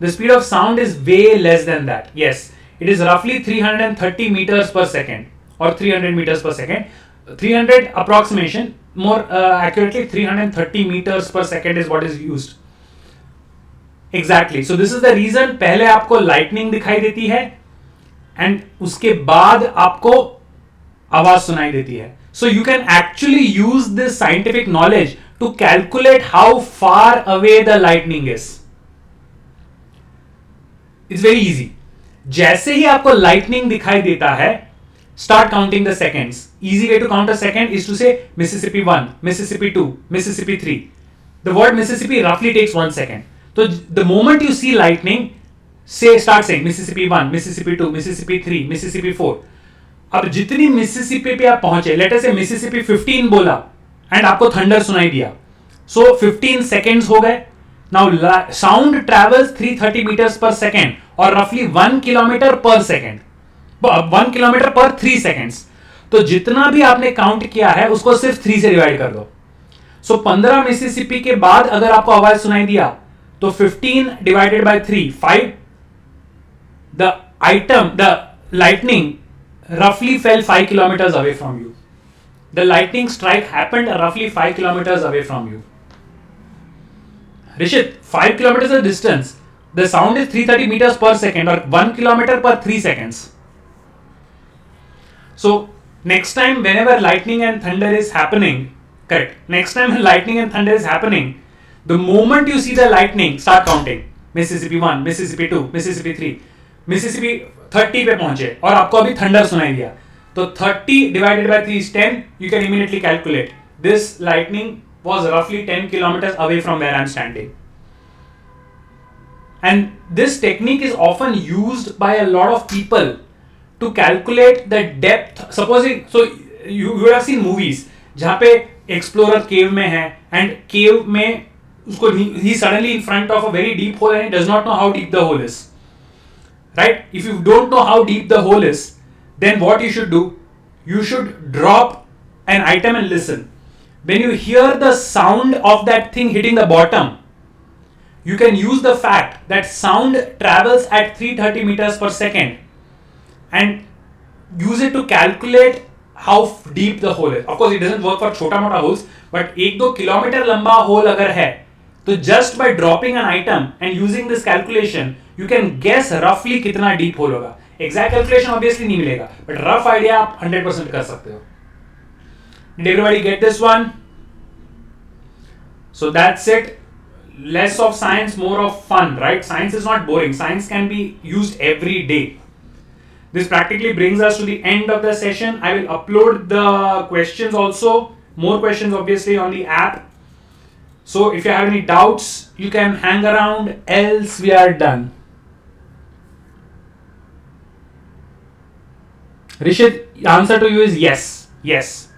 The speed of sound is way less than that. Yes, it is roughly 330 meters per second or 300 meters per second. 300 approximation, more accurately 330 meters per second is what is used. Exactly. So this is the reason पहले आपको lightning दिखाई देती है and उसके बाद आपको आवाज सुनाई देती है. So you can actually use this scientific knowledge to calculate how far away the lightning is. It's very easy. जैसे ही आपको lightning दिखाई देता है, start counting the seconds. Easy way to count a second is to say Mississippi 1, Mississippi 2, Mississippi 3. The word Mississippi roughly takes 1 second. So the moment you see lightning, start saying Mississippi 1, Mississippi 2, Mississippi 3, Mississippi 4. अब जितनी Mississippi पे आप पहुंचे, let us say Mississippi 15 बोला and आपको thunder सुनाई दिया. So 15 seconds हो गए. Now sound travels 330 meters per second or roughly 1 kilometer per second. 1 kilometer per 3 seconds. तो जितना भी आपने काउंट किया है उसको सिर्फ 3 से डिवाइड कर दो. So 15 Mississippi के बाद अगर आपको आवाज सुनाई दिया तो 15 divided by 3, 5. The lightning roughly fell 5 kilometers away from you. The lightning strike happened roughly 5 kilometers away from you. Rishit, 5 kilometers is a distance. The sound is 330 meters per second or 1 kilometer per 3 seconds. So next time whenever lightning and thunder is happening, correct, next time when lightning and thunder is happening, the moment you see the lightning, start counting. Mississippi 1, Mississippi 2, Mississippi 3, Mississippi 30 पे पहुंचे और आपको अभी thunder सुनाई दिया, तो 30 divided by 3 is 10. You can immediately calculate. This lightning was roughly 10 kilometers away from where I am standing. And this technique is often used by a lot of people to calculate the depth. Supposing, so you would have seen movies जहाँ पे explorer cave में है and cave में उसको he suddenly in front of a very deep hole and he does not know how deep the hole is. Right? If you don't know how deep the hole is, then what you should do, you should drop an item and listen. When you hear the sound of that thing hitting the bottom, you can use the fact that sound travels at 330 meters per second and use it to calculate how deep the hole is. Of course, it doesn't work for छोटा मोटा holes, but 1-2 kilometre लंबा hole अगर है, तो just by dropping an item and using this calculation, you can guess roughly कितना deep hole होगा. Exact calculation obviously नहीं मिलेगा, but rough idea आप 100% कर सकते हो. Did everybody get this one? So that's it. Less of science, more of fun, right? Science is not boring. Science can be used every day. This practically brings us to the end of the session. I will upload the questions also. More questions obviously on the app. So if you have any doubts, you can hang around, else we are done. Rishit, answer to you is yes. Yes.